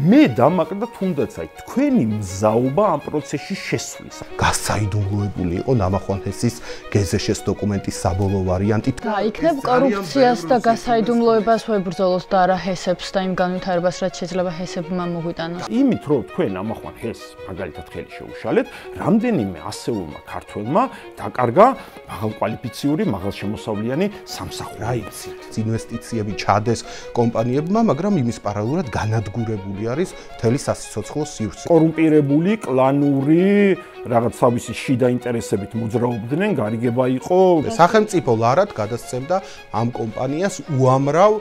მე დამაკდა თუნდაც აი თქვენი მზაობა ამ პროცესში შესვლის. გასაიდუმლოებული იყო ნამახვან ჰესის გეზეშეს დოკუმენტის საბოლოო ვარიანტი. და იქნებ კორუფციას და გასაიდუმლოებას ვებრძოლოს და არა ჰესებს და იმ განვითარებას, რაც შეიძლება ჰესებმა მოგვიტანოს. იმით რომ თქვენ ნამახვან ჰესს მაგალითად ხელი შეუშალეთ, რამდენიმე ასეულმა ქართველმა დაკარგა მაღალკვალიფიციური, მაღალშემოსავლიანი სამსახური. რა იცით, ინვესტიციები ჩადეს კომპანიებმა, მაგრამ იმის პარალელურად განადგურებული არის მთელი სასიცოცხლო სივრცე. კორუმპირებული, კლანური, რაღაც თავისი შიდა ინტერესებით მოძრაობდნენ, გარიგება იყო. სახელმწიფო ლარად გადასცემდა ამ კომპანიას უამრავ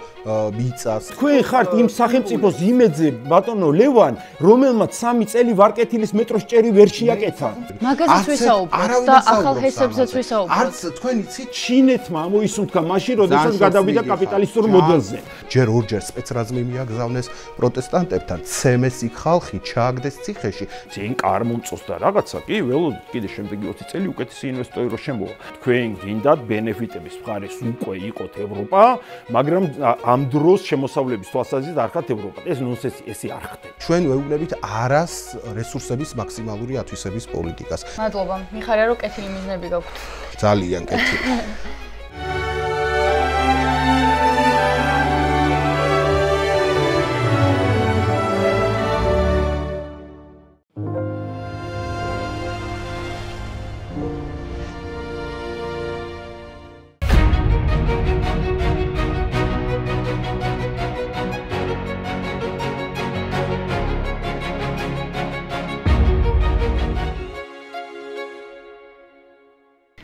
მიწას. თქვენ ხართ იმ სახელმწიფოს იმედზე, ბატონო ლევან, რომელმაც 3 წელი ვარკეთილის მეტროს ჭერი ვერ შეაკეთა. მაგაზეც ვისაუბროთ და ახალ ჰესებზეც ვისაუბროთ. არც თქვენ იცით, ჩინეთმა ამოისუნთქა მაშინ, როდესაც გადავიდა კაპიტალისტურ მოდელზე. ჯერ ორჯერ სპეცრაზმი მიაგზავნეს პროტესტანტებთან, ცემესი ხალხი ჩააგდეს ციხეში. ძენ კარმომწოს და რაღაცა კი ველოდ კიდე შემდეგი 20 წელი უკეთესი ინვესტორი რო შემოვა. თქვენ გინდათ ბენეფიტების მხარეს უკვე იყოთ ევროპა, მაგრამ ამ დროს შემოსავლების თვალსაზრისით არ ხართ ევროპა. ეს ნონსენსი, ესე არ ხდება. ჩვენ ვეუბნებით არას რესურსების მაქსიმალური ათვისების პოლიტიკას. მადლობა. მიხარია რომ კეთილი მიზნები გაქვთ. ძალიან კეთილი.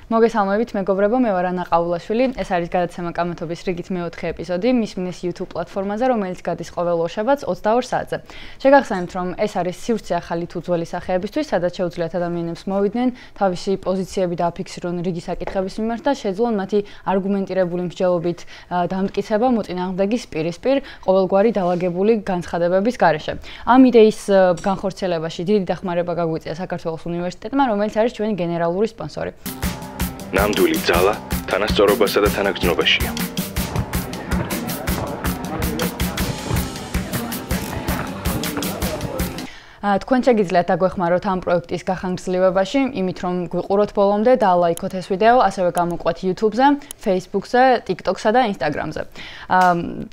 მოგესალმებით, მეგობრებო, მე ვარ ანა ყაულაშვილი. ეს არის გადაცემა კამათობის რიგით მე-4 ეპიზოდი, მისმინეს YouTube პლატფორმაზე, რომელიც გადის ყოველ ორშაბათს 22 საათზე. შეგახსენებთ, რომ ეს არის სივრცე ახალი თუ ძველი სახეებისთვის, სადაც შეუძლიათ ადამიანებს მოვიდნენ თავისი პოზიციები დააფიქსირონ რიგი საკითხების მიმართ და შეძლონ მათი არგუმენტირებული მსჯელობით დამტკიცება მოწინააღმდეგის პირისპირ ყოველგვარი დაალაგებული განცხადებების გარეშე. ამ იდეის განხორციელებაში დიდი დახმარება გაგვიწია საქართველოს უნივერსიტეტმა, რომელიც არის ჩვენი გენერალური სპონსორი. ნამდვილი ძალა თანასწორობასა და თანაგრძნობაშია. თქვენ შეგიძლიათ დაგვეხმაროთ ამ პროექტის გახანგრძლივებაში, იმით რომ გვიყუროთ ბოლომდე და ლაიქოთ ეს ვიდეო, ასევე გამოყვეთ YouTube-ზე, Facebook-ზე, TikTok-სა და Instagram-ზე.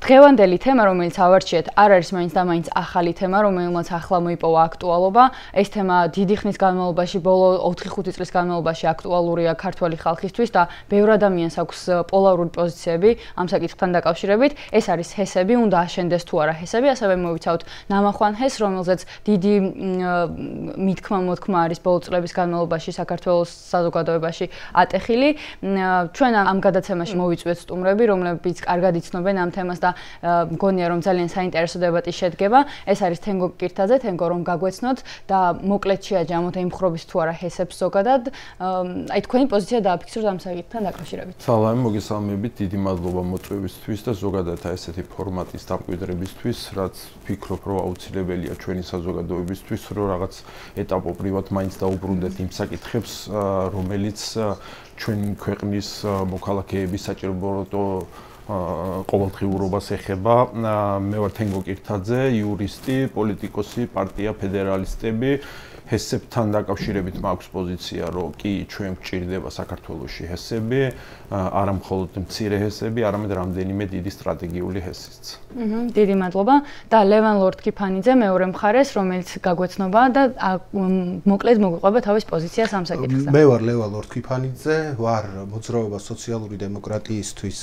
დღევანდელი თემა, რომელიც ავარჩიეთ, არ არის მაინც და მაინც ახალი თემა, რომელმაც ახლა მოიპოვა აქტუალობა. ეს თემა დიდი ხნის განმავლობაში, ბოლო 4-5 წლის განმავლობაში აქტუალურია ქართველი ხალხისთვის და ბევრ ადამიანს აქვს პოლარული პოზიციები ამ საკითხთან დაკავშირებით. ეს არის ჰესები, უნდა აშენდეს თუ არა ჰესები, ასევე მოვიცავთ ნამახვან ჰესს, რომელზეც დიდი მითქმა მოთქმა არის ბოლო წლების განმავლობაში საქართველოს საზოგადოებაში ატეხილი. ჩვენ ამ გადაცემაში მოვიწვიეთ სტუმრები, რომლებიც კარგად იცნობენ ამ თემას და მგონია რომ ძალიან საინტერესო დებატი შედგება. ეს არის თენგო კირთაძე, თენგო რომ გაგვეცნოთ და მოკლედ შეაჯამოთ ემხრობის თუ არა ჰესებს ზოგადად. აი თქვენი პოზიცია დააფიქსიროთ ამ საკითხთან დაკავშირებით. სალამი, მოგესალმებით, დიდი მადლობა მოწვევისთვის და ზოგადად ესეთი ფორმატის დამკვიდრებისთვის, რაც ვფიქრობ რომ აუცილებელია ჩვენი საზოგადოებისთვის, რომ რაღაც ეტაპობრივად მაინც დაუბრუნდეთ იმ საკითხებს, რომელიც ჩვენი ქვეყნის მოქალაქეების საჭიროებო ყოველდღიურობას ეხება. მე ვარ თენგო კირთაძე, იურისტი, პოლიტიკოსი, პარტია ფედერალისტები. ჰესებთან დაკავშირებით მაქვს პოზიცია, რომ კი ჩვენ გვჭირდება საქართველოში ჰესები, არა მხოლოდ მცირე ჰესები, არამედ რამდენიმე დიდი სტრატეგიული ჰესიც. დიდი მადლობა და ლევან ლორთქიფანიძე მეორე მხარეს, რომელიც გაგვეცნობა და მოკლედ მოგვიყვება თავის პოზიციას ამ საკითხზე. მე ვარ ლევან ლორთქიფანიძე, ვარ მოძრაობა სოციალური დემოკრატიისთვის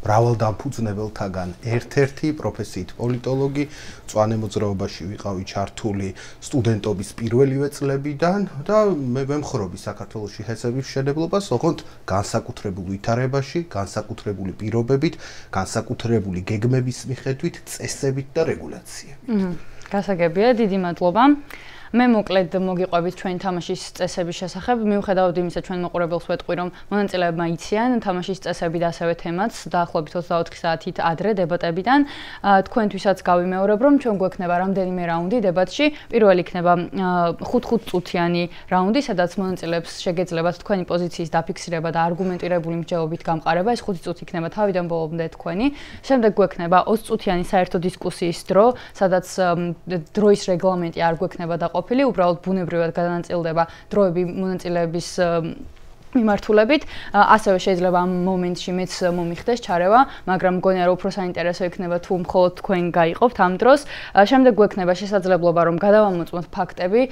მრავალდამფუძნებელთაგან ერთ-ერთი პროფესიით პოლიტოლოგი, მწვანე მოძრაობაში ვიყავი ჩართული სტუდენტობის პირველივე წლებიდან და მე ვემხრობი საქართველოში ჰესების მშენებლობას, ოღონდ განსაკუთრებულ ვითარებაში, განსაკუთრებული პირობებით, განსაკუთრებული გეგმების მიხედვით, წესებით და რეგულაციებით. გასაგებია, დიდი მადლობა. მე მოკლედ მოგიყვებით ჩვენი თამაშის წესების შესახებ. მიუხედავად იმისა, ჩვენ მოყურებელს ვეტყვი, რომ მონაწილეებმა იციან თამაშის წესები და ასევე თემაც დაახლოებით 24 საათით ადრე დებატებიდან. თქვენთვისაც გავიმეორებ, რომ ჩვენ გვექნება რამდენიმე რაუნდი დებატში. პირველი იქნება 5 წუთიანი რაუნდი, სადაც მონაწილეებს შეგეძლებათ თქვენი პოზიციის დაფიქსირება და არგუმენტირებული მსჯელობით გამყარება. ეს 5 წუთი იქნება თავიდან ბოლომდე თქვენი. შემდეგ გვექნება 20 წუთიანი საერთო დისკუსიის დრო, სადაც დროის რეგლამენტი არ გვექნება დაყოფილი, უბრალოდ ბუნებრივად განაწილდება დროები მონაწილეების მიმართულებით, ასევე შეიძლება ამ მომენტში მეც მომიხდეს ჩარევა, მაგრამ მგონია რომ უფრო საინტერესო იქნება თუ მხოლოდ თქვენ გაიყოფთ ამ დროს. შემდეგ გვექნება შესაძლებლობა რომ გადავამოწმოთ ფაქტები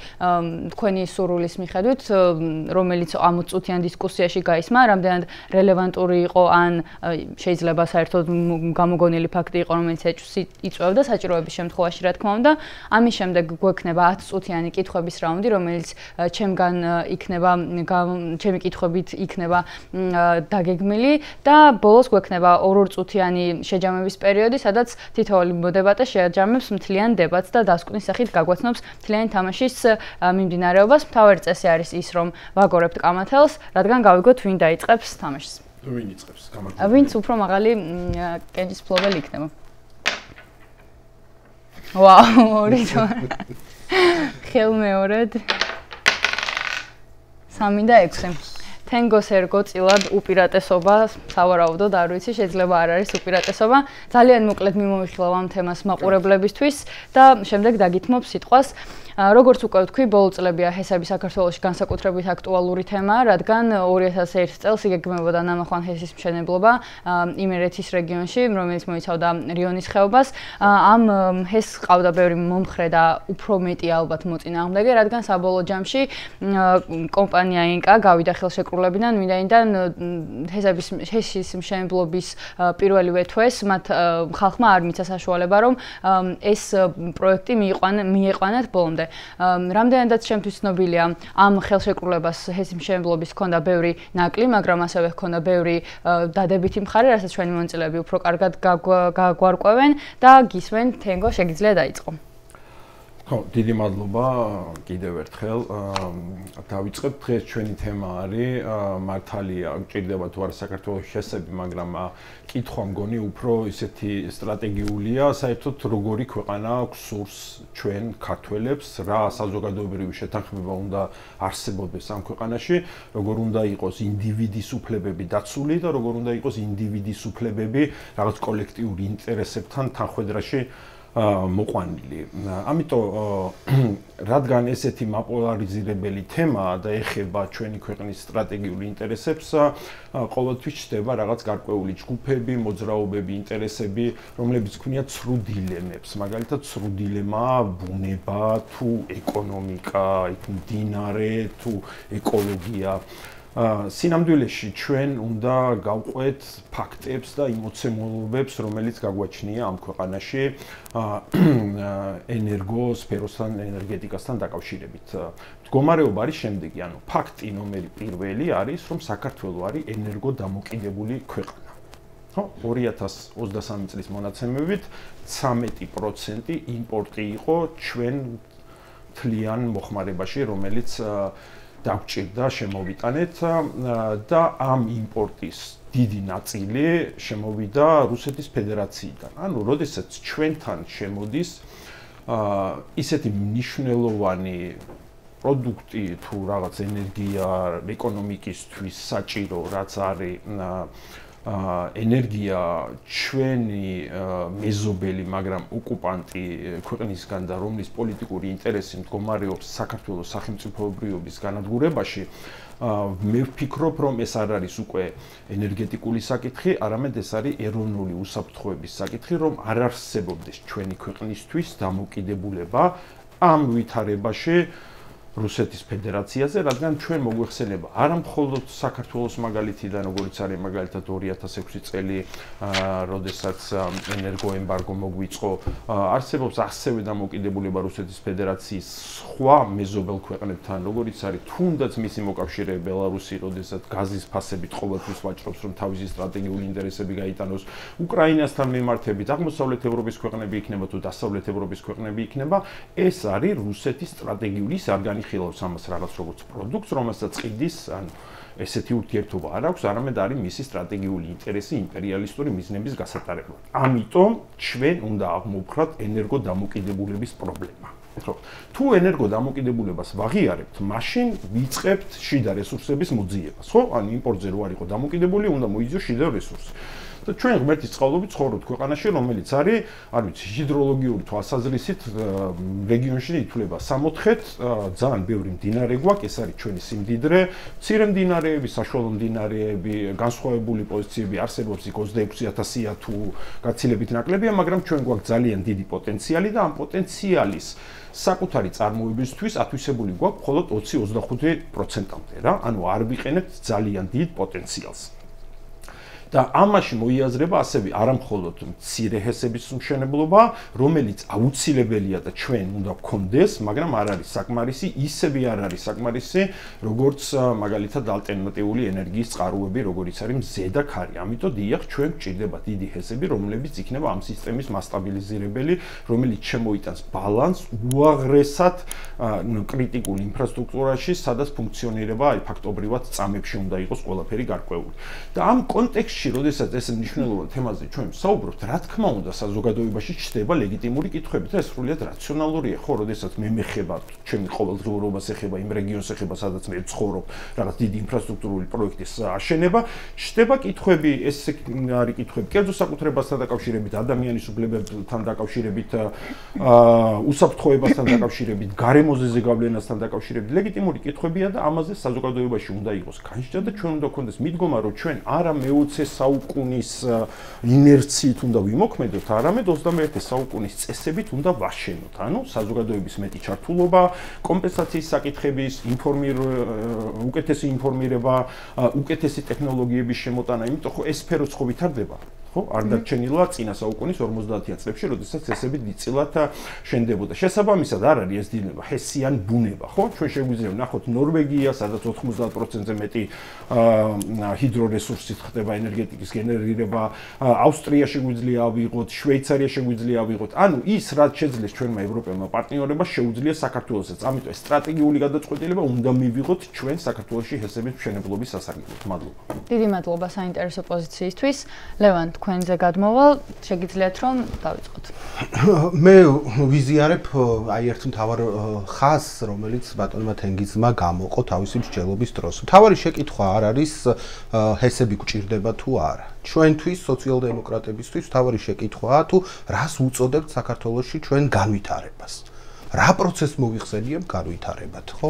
თქვენი სურვილის მიხედვით, რომელიც ამ 20 წუთიან დისკუსიაში გაისმა, რამდენად რელევანტური იყო ან შეიძლება საერთოდ გამოგონილი ფაქტი იყო, რომელიც იწვევდა საჭიროების შემთხვევაში, რა თქმა უნდა. ამის შემდეგ გვექნება 10 წუთიანი კითხვების რაუნდი, რომელიც ჩემგან იქნება ჩემი კითხვები იქნება დაგეგმილი და ბოლოს გვექნება 2 წუთიანი შეჯამების პერიოდი, სადაც თითოეული დებატე შეაჯამებს მთლიან დებატს და დასკვნის სახით გაგვაცნობს მთლიანი თამაშის მიმდინარეობას. მთავარი წესი არის ის, რომ ვაგორებთ კამათელს, რადგან გავიგოთ ვინ დაიწყებს თამაშს. ვინ იწყებს გამარჯვება? ვინც უფრო მაღალი კენჭის ფლობელი იქნება. ვაუ, ორი თვა. ხელმეორედ 3 და 6. თენგოს ერგო წილად უპირატესობა, სავარაუდოდ არ ვიცი, შეიძლება არ არის უპირატესობა. ძალიან მოკლედ მიმოვიხილავ ამ თემას მაყურებლებისთვის და შემდეგ დაგითმობ სიტყვას. როგორც უკვე ვთქვი, ბოლო წლებია ჰესები საქართველოში განსაკუთრებით აქტუალური თემა, რადგან 2001 წელს იგეგმებოდა ნამახვან ჰესის მშენებლობა იმერეთის რეგიონში, რომელიც მოიცავდა რიონის ხეობას. ამ ჰესს ყავდა ბევრი მომხრე და უფრო მეტი ალბათ მოწინააღმდეგე, რადგან საბოლოო ჯამში კომპანია ინკა გავიდა ხელშეკრულებიდან, ვინაიდან ჰესის მშენებლობის პირველივე თვეს მათ ხალხმა არ მისცა საშუალება, რომ ეს პროექტი მიეყვანათ ბოლომდე. რამდენადაც ჩემთვის ცნობილია, ამ ხელშეკრულებას ჰესის მშენებლობის ჰქონდა ბევრი ნაკლი, მაგრამ ასევე ჰქონდა ბევრი დადებითი მხარე, რასაც ჩვენი მონაწილეები უფრო კარგად გაგვარკვევენ და გისმენ, თენგო შეგიძლია დაიწყო. ხო, დიდი მადლობა კიდევ ერთხელ. დავიწყებ, დღეს ჩვენი თემა არის მართალია, გჭირდება თუ არა საქართველოს შესები, მაგრამ კითხვა მგონი უფრო ისეთი სტრატეგიულია, საერთოდ როგორი ქვეყანა აქვს სურს ჩვენ ქართველებს, რა საზოგადოებრივი შეთანხმება უნდა არსებობდეს ამ ქვეყანაში, როგორ უნდა იყოს ინდივიდის უფლებები დაცული და როგორ უნდა იყოს ინდივიდის უფლებები რაღაც კოლექტიური ინტერესებთან თანხვედრაში მოყვანილი. ამიტომ რადგან ესეთი მაპოლარიზირებელი თემაა და ეხება ჩვენი ქვეყნის სტრატეგიულ ინტერესებს, ყოველთვის ჩდება რაღაც გარკვეული ჯგუფები, მოძრაობები, ინტერესები, რომლებიც ქმნიან ცრუ დილემებს. მაგალითად, ცრუ დილემაა ბუნება თუ ეკონომიკა, მდინარე თუ ეკოლოგია. სინამდვილეში ჩვენ უნდა გავყვეთ ფაქტებს და იმოცემულობებს, რომელიც გაგვაჩნია ამ ქვეყანაში ენერგოსფეროსთან, ენერგეტიკასთან დაკავშირებით. მდგომარეობა არის შემდეგი, ანუ ფაქტი ნომერი 1 არის, რომ საქართველო არის ენერგოდამოკიდებული ქვეყანა. ხო, 2023 წლის მონაცემებით 13% იმპორტი იყო ჩვენ მთლიან მოხმარებაში, რომელიც დაგჭირდა შემოვიტანეთ და ამ იმპორტის დიდი ნაწილი შემოვიდა რუსეთის ფედერაციიდან. ანუ, როდესაც ჩვენთან შემოდის ისეთი მნიშვნელოვანი პროდუქტი თუ რაღაც ენერგია ეკონომიკისთვის საჭირო, რაც არის ენერგია ჩვენი მეზობელი, მაგრამ ოკუპანტი ქვეყნისგან და რომლის პოლიტიკური ინტერესი მდგომარეობს საქართველოს სახელმწიფოებრიობის განადგურებაში, მე ვფიქრობ, რომ ეს არ არის უკვე ენერგეტიკული საკითხი, არამედ ეს არის ეროვნული უსაფრთხოების საკითხი, რომ არ არსებობდეს ჩვენი ქვეყნისთვის დამოკიდებულება ამ ვითარებაში, რუსეთის ფედერაციაზე, რადგან ჩვენ მოგვეხსენება არა მხოლოდ საქართველოს მაგალითიდან, როგორც არის მაგალითად 2006 წელი, როდესაც ენერგოემბარგო მოგვიწყო, არსებობს ასევე დამოკიდებულება რუსეთის ფედერაციის სხვა მეზობელ ქვეყნებთან, როგორც არის თუნდაც მისი მოკავშირეები ბელარუსი, როდესაც გაზის ფასებით ყოველთვის ვაჭრობს, რომ თავისი სტრატეგიული ინტერესები გაიტანოს უკრაინასთან მიმართებით, აღმოსავლეთ ევროპის ქვეყნები იქნება თუ დასავლეთ ევროპის ქვეყნები იქნება, ეს არის რუსეთის სტრატეგიული ის არ განიხილავს ამას რაღაც როგორც პროდუქტს, რომელსაც ყიდის, ანუ ესეთი ურთიერთობა არ აქვს, არამედ არის მისი სტრატეგიული ინტერესი იმპერიალისტური მიზნების გასატარებლად. ამიტომ ჩვენ უნდა აღმოვხრათ ენერგოდამოკიდებულების პრობლემა. თუ ენერგოდამოკიდებულებას ვაღიარებთ, მაშინ ვიწყებთ შიდა რესურსების მოძიებას, ხო? ან იმპორტზე რო არ იყო დამოკიდებული, უნდა მოიძიოს შიდა რესურსი. და ჩვენ ღმერთის წყალობით ცხოვრობთ ქვეყანაში, რომელიც არის, არ ვიცი, ჰიდროლოგიური თვალსაზრისით რეგიონში ითვლება 64-ით, ძალიან ბევრი მდინარე გვაქვს, ეს არის ჩვენი სიმდიდრე, მცირე მდინარეები, საშუალო მდინარეები, განსხვავებული პოზიციები არსებობს იქ 26,000-ია თუ გაცილებით ნაკლებია, მაგრამ ჩვენ გვაქვს ძალიან დიდი პოტენციალი და ამ პოტენციალის საკუთარი წარმოებისთვის ათვისებული გვაქვს მხოლოდ 20-25%-მდე რა, ანუ არ ვიყენებთ ძალიან დიდ პოტენციალს. და ამაში მოიაზრება ასევე არამხოლოდ მცირე ჰესების მშენებლობა, რომელიც აუცილებელია და ჩვენ უნდა გვქონდეს, მაგრამ არ არის საკმარისი, ისევე არ არის საკმარისი, როგორც მაგალითად ალტერნატიული ენერგიის წყაროები, როგორიც არის მზე და ქარი. ამიტომ დიახ, ჩვენ გვჭირდება დიდი ჰესები, რომლებიც იქნება ამ სისტემის მასტაბილიზირებელი, რომელიც შემოიტანს ბალანსს უაღრესად კრიტიკულ ინფრასტრუქტურაში, სადაც ფუნქციონირება აი ფაქტობრივად წამებში უნდა იყოს ყველაფერი გარკვეული. და ამ კონტექსტში როდესაც ეს მნიშვნელოვან თემაზე ჩვენ ვსაუბრობთ, რა თქმა უნდა, საზოგადოებაში ჩნდება ლეგიტიმური კითხვები და ეს სრულიად რაციონალურია, ხო, როდესაც მე მეხება, ჩემი ყოველდღიურობას ეხება, იმ რეგიონს ეხება, სადაც მე ვცხოვრობ, რაღაც დიდი ინფრასტრუქტურული პროექტის აშენება, ჩნდება კითხვები, ეს არის კითხვები კერძო საკუთრებასთან დაკავშირებით, ადამიანის უფლებებთან დაკავშირებით, უსაფრთხოებასთან დაკავშირებით, გარემოზე ზეგავლენასთან დაკავშირებით, ლეგიტიმური კითხვებია და ამაზე საზოგადოებაში უნდა იყოს განსჯა და ჩვენ უნდა გქონდეს მიდგომა, რომ ჩვენ არა მე-20 საუკუნის ინერციით უნდა ვიმოქმედოთ, არამედ 21 საუკუნის წესებით უნდა ვაშენოთ. ანუ საზოგადოების მეტი ჩართულობა, კომპენსაციის საკითხების უკეთესი ინფორმირება, უკეთესი ტექნოლოგიების შემოტანა, იმიტომ რომ ეს სფეროც ხო ვითარდება. ხო, არ დარჩენილა წინა საუკუნის 50-იან წლებში, როდესაც წესები დიდწილად შენდებოდა. შესაბამისად არ არის ეს დინება ჰესიან ბუნება, ხო? ჩვენ შეგვიძლია ვნახოთ ნორვეგია, სადაც 90%-ზე მეტი ჰიდრორესურსით ხდება ენერგეტიკის გენერირება, ავსტრია შეგვიძლია ავიღოთ, შვეიცარია შეგვიძლია ავიღოთ. ანუ ის, რაც შეძლეს ჩვენმა ევროპელმა პარტნიორებმა, შეუძლია საქართველოსაც. ამიტომ ეს სტრატეგიული გადაწყვეტილება უნდა მივიღოთ ჩვენ საქართველოში ჰესების მშენებლობის სასარგებლოდ. მადლობა. დიდი მადლობა საინტერესო პოზიციისთვის. ლევან, თქვენზე გადმოვალ, შეგიძლიათ რომ დავიწყოთ. მე ვიზიარებ აი ერთ მთავარ ხაზს, რომელიც ბატონმა თენგიზმა გამოყო თავისი მსჯელობის დროს. მთავარი შეკითხვა არ არის ჰესები გვჭირდება თუ არა. ჩვენთვის, სოციალ-დემოკრატებისთვის, მთავარი შეკითხვაა თუ რას უწოდებთ საქართველოში ჩვენ განვითარებას. რა პროცესს მოიხსენიებ განვითარებად, ხო?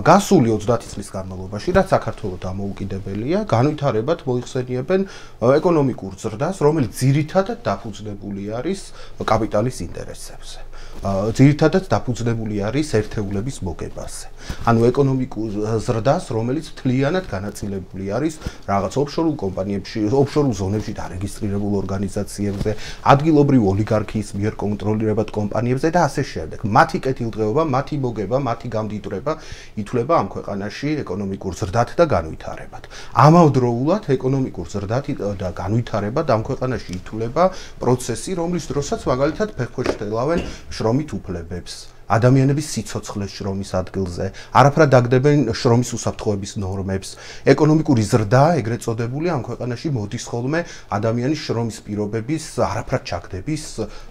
გასული 30 წლის განმავლობაში, რაც საქართველოს დამოუკიდებელია, განვითარებად მოიხსენიებენ ეკონომიკურ ზრდას, რომელიც ძირითადად დაფუძნებული არის კაპიტალის ინტერესებზე. ძირითადად დაფუძნებული არის ერთეულების მოგებაზე. ანუ ეკონომიკურ ზრდას, რომელიც მთლიანად განაწილებული არის რაღაც ოფშორულ კომპანიებში, ოფშორულ ზონებში დარეგისტრირებულ ორგანიზაციებზე, ადგილობრივ ოლიგარქიის მიერ კონტროლირებად კომპანიებზე და ასე შემდეგ. მათი კეთილდღეობა, მათი მოგება, მათი გამდიდრება ითვლება ამ ქვეყანაში ეკონომიკურ ზრდად და განვითარებად. ამავდროულად ეკონომიკურ ზრდად და განვითარებად ამ ქვეყანაში ითვლება პროცესი, რომლის დროსაც მაგალითად ფეხქვეშთელავენ შრომით უფლებებს, ადამიანების სიცოცხლეს შრომის ადგილზე, არაფრად დაგდებენ შრომის უსაფრთხოების ნორმებს. ეკონომიკური ზრდა, ეგრეთ წოდებული, ამ ქვეყანაში მოდის ხოლმე ადამიანის შრომის პირობების არაფრად ჩაგდების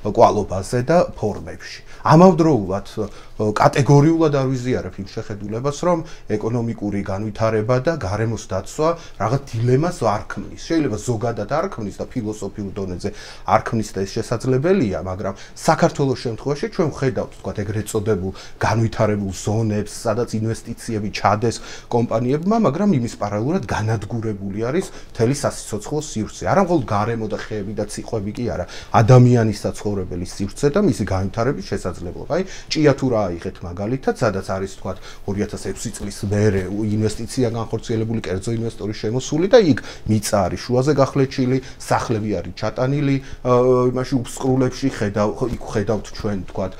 კვალობაზე და ფორმებში. ამავდროულად კატეგორიულად არ ვიზიარებ იმ შეხედულებას, რომ ეკონომიკური განვითარება და გარემოს დაცვა რაღაც დილემას არ ქმნის. შეიძლება ზოგადად არ ქმნის და ფილოსოფიურ დონეზე არ ქმნის და ეს შესაძლებელია, მაგრამ საქართველოს შემთხვევაში ჩვენ ვხედავთ, თქვათ, ეგრეთ ეგრეთ წოდებულ განვითარებულ ზონებს, სადაც ინვესტიციები ჩადეს კომპანიებმა, მაგრამ იმის პარალელურად განადგურებული არის მთელი სასიცოცხლო სივრცე. არა მხოლოდ გარემო და ხეები და ციყვები კი არა, ადამიანის საცხოვრებელი სივრცე და მისი განვითარების შესაძლებლობა. აი, ჭიათურა აიღეთ მაგალითად, სადაც არის თქვათ 2006 წლის მერე ინვესტიცია განხორციელებული, კერძო ინვესტორის შემოსული და იქ მიწა არის შუაზე გახლეჩილი, სახლები არის ჩატანილი, იმაში უსკრულებში ხედავთ ჩვენ თქვათ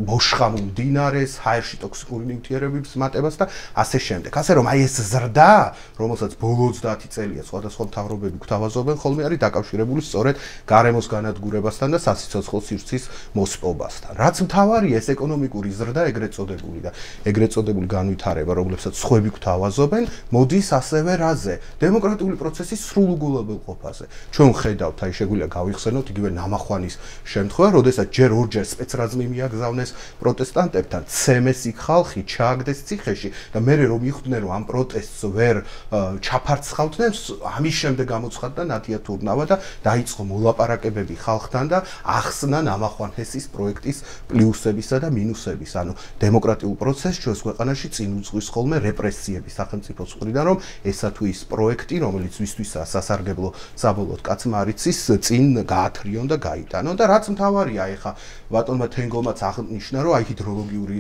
მოშხამულ მდინარეს, ჰაერში ტოქსიკური ნივთიერებების მატებას და ასე შემდეგ. ასე რომ აი ეს ზრდა, რომელსაც ბოლო 30 წელია სხვადასხვა მთავრობები გვთავაზობენ, ხოლმე არის დაკავშირებული სწორედ გარემოს განადგურებასთან და სასიცოცხლო სივრცის მოსპობასთან. რაც მთავარია ეს ეკონომიკური ზრდა ეგრეთ წოდებული და ეგრეთ წოდებული განვითარება, რომლებსაც სხვები გვთავაზობენ, მოდის ასევე რაზე? დემოკრატიული პროცესის სრულუგულებელყოფაზე. ჩვენ ხედავთ, აი შეგვიძლია გავიხსენოთ იგივე ნამახვანის შემთხვევა, როდესაც ჯერ ორჯერ სპეცრაზმი მიაგზავნეს პროტესტანტებთან, ცემეს იქ ხალხი, ჩააგდეს ციხეში და მერე რომ მიხვდნენ, რომ ამ პროტესტს ვერ ჩაფარცხავდნენ, ამის შემდეგ გამოცხადდა ნათია თურნავა და დაიწყო მოლაპარაკებები ხალხთან და ახსნა ნამახვან ჰესის პროექტის პლუსებისა და მინუსების. ანუ დემოკრატიულ პროცესს ჩვენს ქვეყანაში წინ უძღვის ხოლმე რეპრესიები სახელმწიფოს მხრიდან, რომ ესა თუ ის პროექტი, რომელიც ვისთვისაა სასარგებლო საბოლოოდ კაცმა არ იცის, წინ გაათრიონ და გაიტანონ და რაც მთავარია, ეხა ბატონმა თენგომაც აღნიშნა, რომ აი ჰიდროლოგიური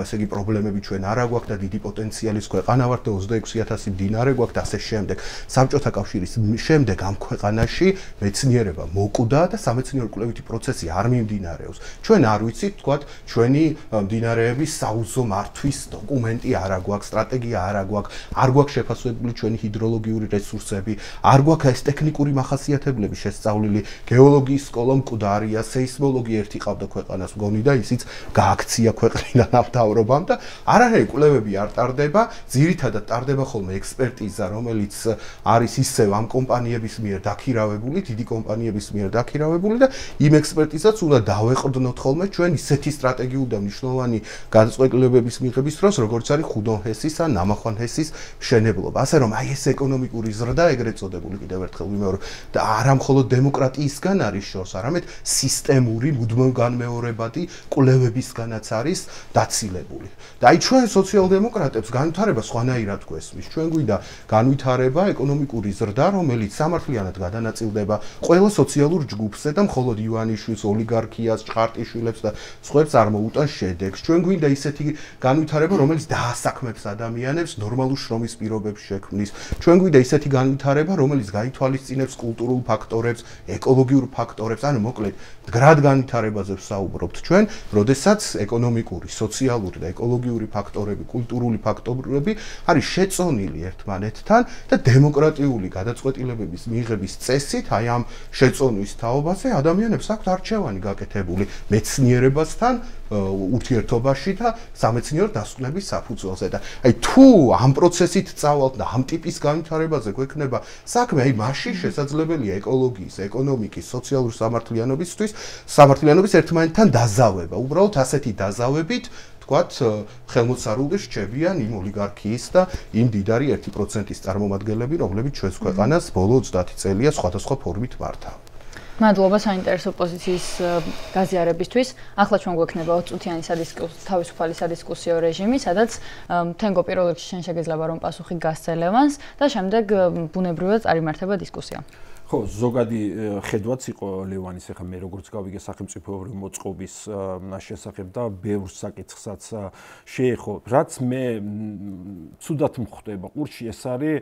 ესე იგი პრობლემები ჩვენ არ აგვაქვს და დიდი პოტენციალის ქვეყანა ვართ და 26,000 მდინარე გვაქვს და ასე შემდეგ. საბჭოთა კავშირის შემდეგ ამ ქვეყანაში მეცნიერება მოკვდა და სამეცნიერო კვლევითი პროცესი არ მიმდინარეობს. ჩვენ არ ვიცით, თქვათ, ჩვენი მდინარეების საუზო მართვის დოკუმენტი არ აგვაქვს, სტრატეგია არ აგვაქვს, არ გვაქვს შეფასებული ჩვენი ჰიდროლოგიური რესურსები, არ გვაქვს ეს ტექნიკური მახასიათებლები შესწავლილი, გეოლოგიის სკოლა მკვდარია, სეისმოლოგი ერთი ყავდა ქვეყანას მგონი და ისიც გააქცია ქვეყნიდან მთავრობამ და არანაირი კვლევები არ ტარდება, ძირითადად ტარდება ხოლმე ექსპერტიზა, რომელიც არის ისევ ამ კომპანიების მიერ დაქირავებული, დიდი კომპანიების მიერ დაქირავებული და იმ ექსპერტიზაც უნდა დავეყრდნოთ ხოლმე ჩვენ ისეთი სტრატეგიული და მნიშვნელოვანი გადაწყვეტილებების მიღების დროს, როგორც არის ხუდონ ჰესის ან ნამახვან ჰესის მშენებლობა. ასე რომ აი ეს ეკონომიკური ზრდა ეგრეთ წოდებული კიდევ ერთხელ ვიმეორებ და არა მხოლოდ დემოკრატიისგან არის შორს, არამედ სისტემური მუდმივ განმეორებადი კვლევებისგანაც არის დაცილებული. და აი ჩვენ სოციალ-დემოკრატებს განვითარება სხვანაირად გვესმის. ჩვენ გვინდა განვითარება, ეკონომიკური ზრდა, რომელიც სამართლიანად გადანაწილდება ყველა სოციალურ ჯგუფზე და მხოლოდ ივანიშვილს, ოლიგარქიას, ჭყარტიშვილებს და სხვებს არ მოუტანს შედეგს. ჩვენ გვინდა ისეთი განვითარება, რომელიც დაასაქმებს ადამიანებს, ნორმალურ შრომის პირობებს შექმნის. ჩვენ გვინდა ისეთი განვითარება, რომელიც გაითვალისწინებს კულტურულ ფაქტორებს, ეკოლოგიურ ფაქტორებს, ანუ მოკლედ მდგრად განვითარებაზე ვსაუბრობთ ჩვენ, როდესაც ეკონომიკური, სოციალური და ეკოლოგიური ფაქტორები, კულტურული ფაქტორები არის შეწონილი ერთმანეთთან და დემოკრატიული გადაწყვეტილებების მიღების წესით, აი ამ შეწონვის თაობაზე ადამიანებს აქვთ არჩევანი გაკეთებული მეცნიერებასთან ურთიერთობაში და სამეცნიერო დასკვნების საფუძველზე და აი თუ ამ პროცესით წავალთ და ამ ტიპის განვითარებაზე გვექნება საქმე, აი მაშინ შესაძლებელია ეკოლოგიის, ეკონომიკის, სოციალური სამართლიანობის ერთმანეთთან დაზავება. უბრალოდ ასეთი დაზავებით თქვათ, ხელმოცარულზე რჩებიან იმ ოლიგარქიის და იმ დიდარი 1%-ის წარმომადგენლები, რომლებიც ჩვენს ქვეყანას ბოლო 30 წელია სხვადასხვა ფორმით მართავენ. მადლობა საინტერესო პოზიციის გაზიარებისთვის. ახლა ჩვენ გვექნება 20 წუთიანი თავისუფალი სადისკუსიო რეჟიმი, სადაც თენგო პირველ რიგში შენ შეგეძლება რომ პასუხი გასცე ლევანს და შემდეგ ბუნებრივად წარიმართება დისკუსია. ხო, ზოგადი ხედვაც იყო ლევანის, ახლა მე როგორც გავიგე სახელმწიფოებრივი მოწყობის შესახებ და ბევრ საკითხსაც შეეხო. რაც მე ცუდად მხვდება ყურში, ეს არის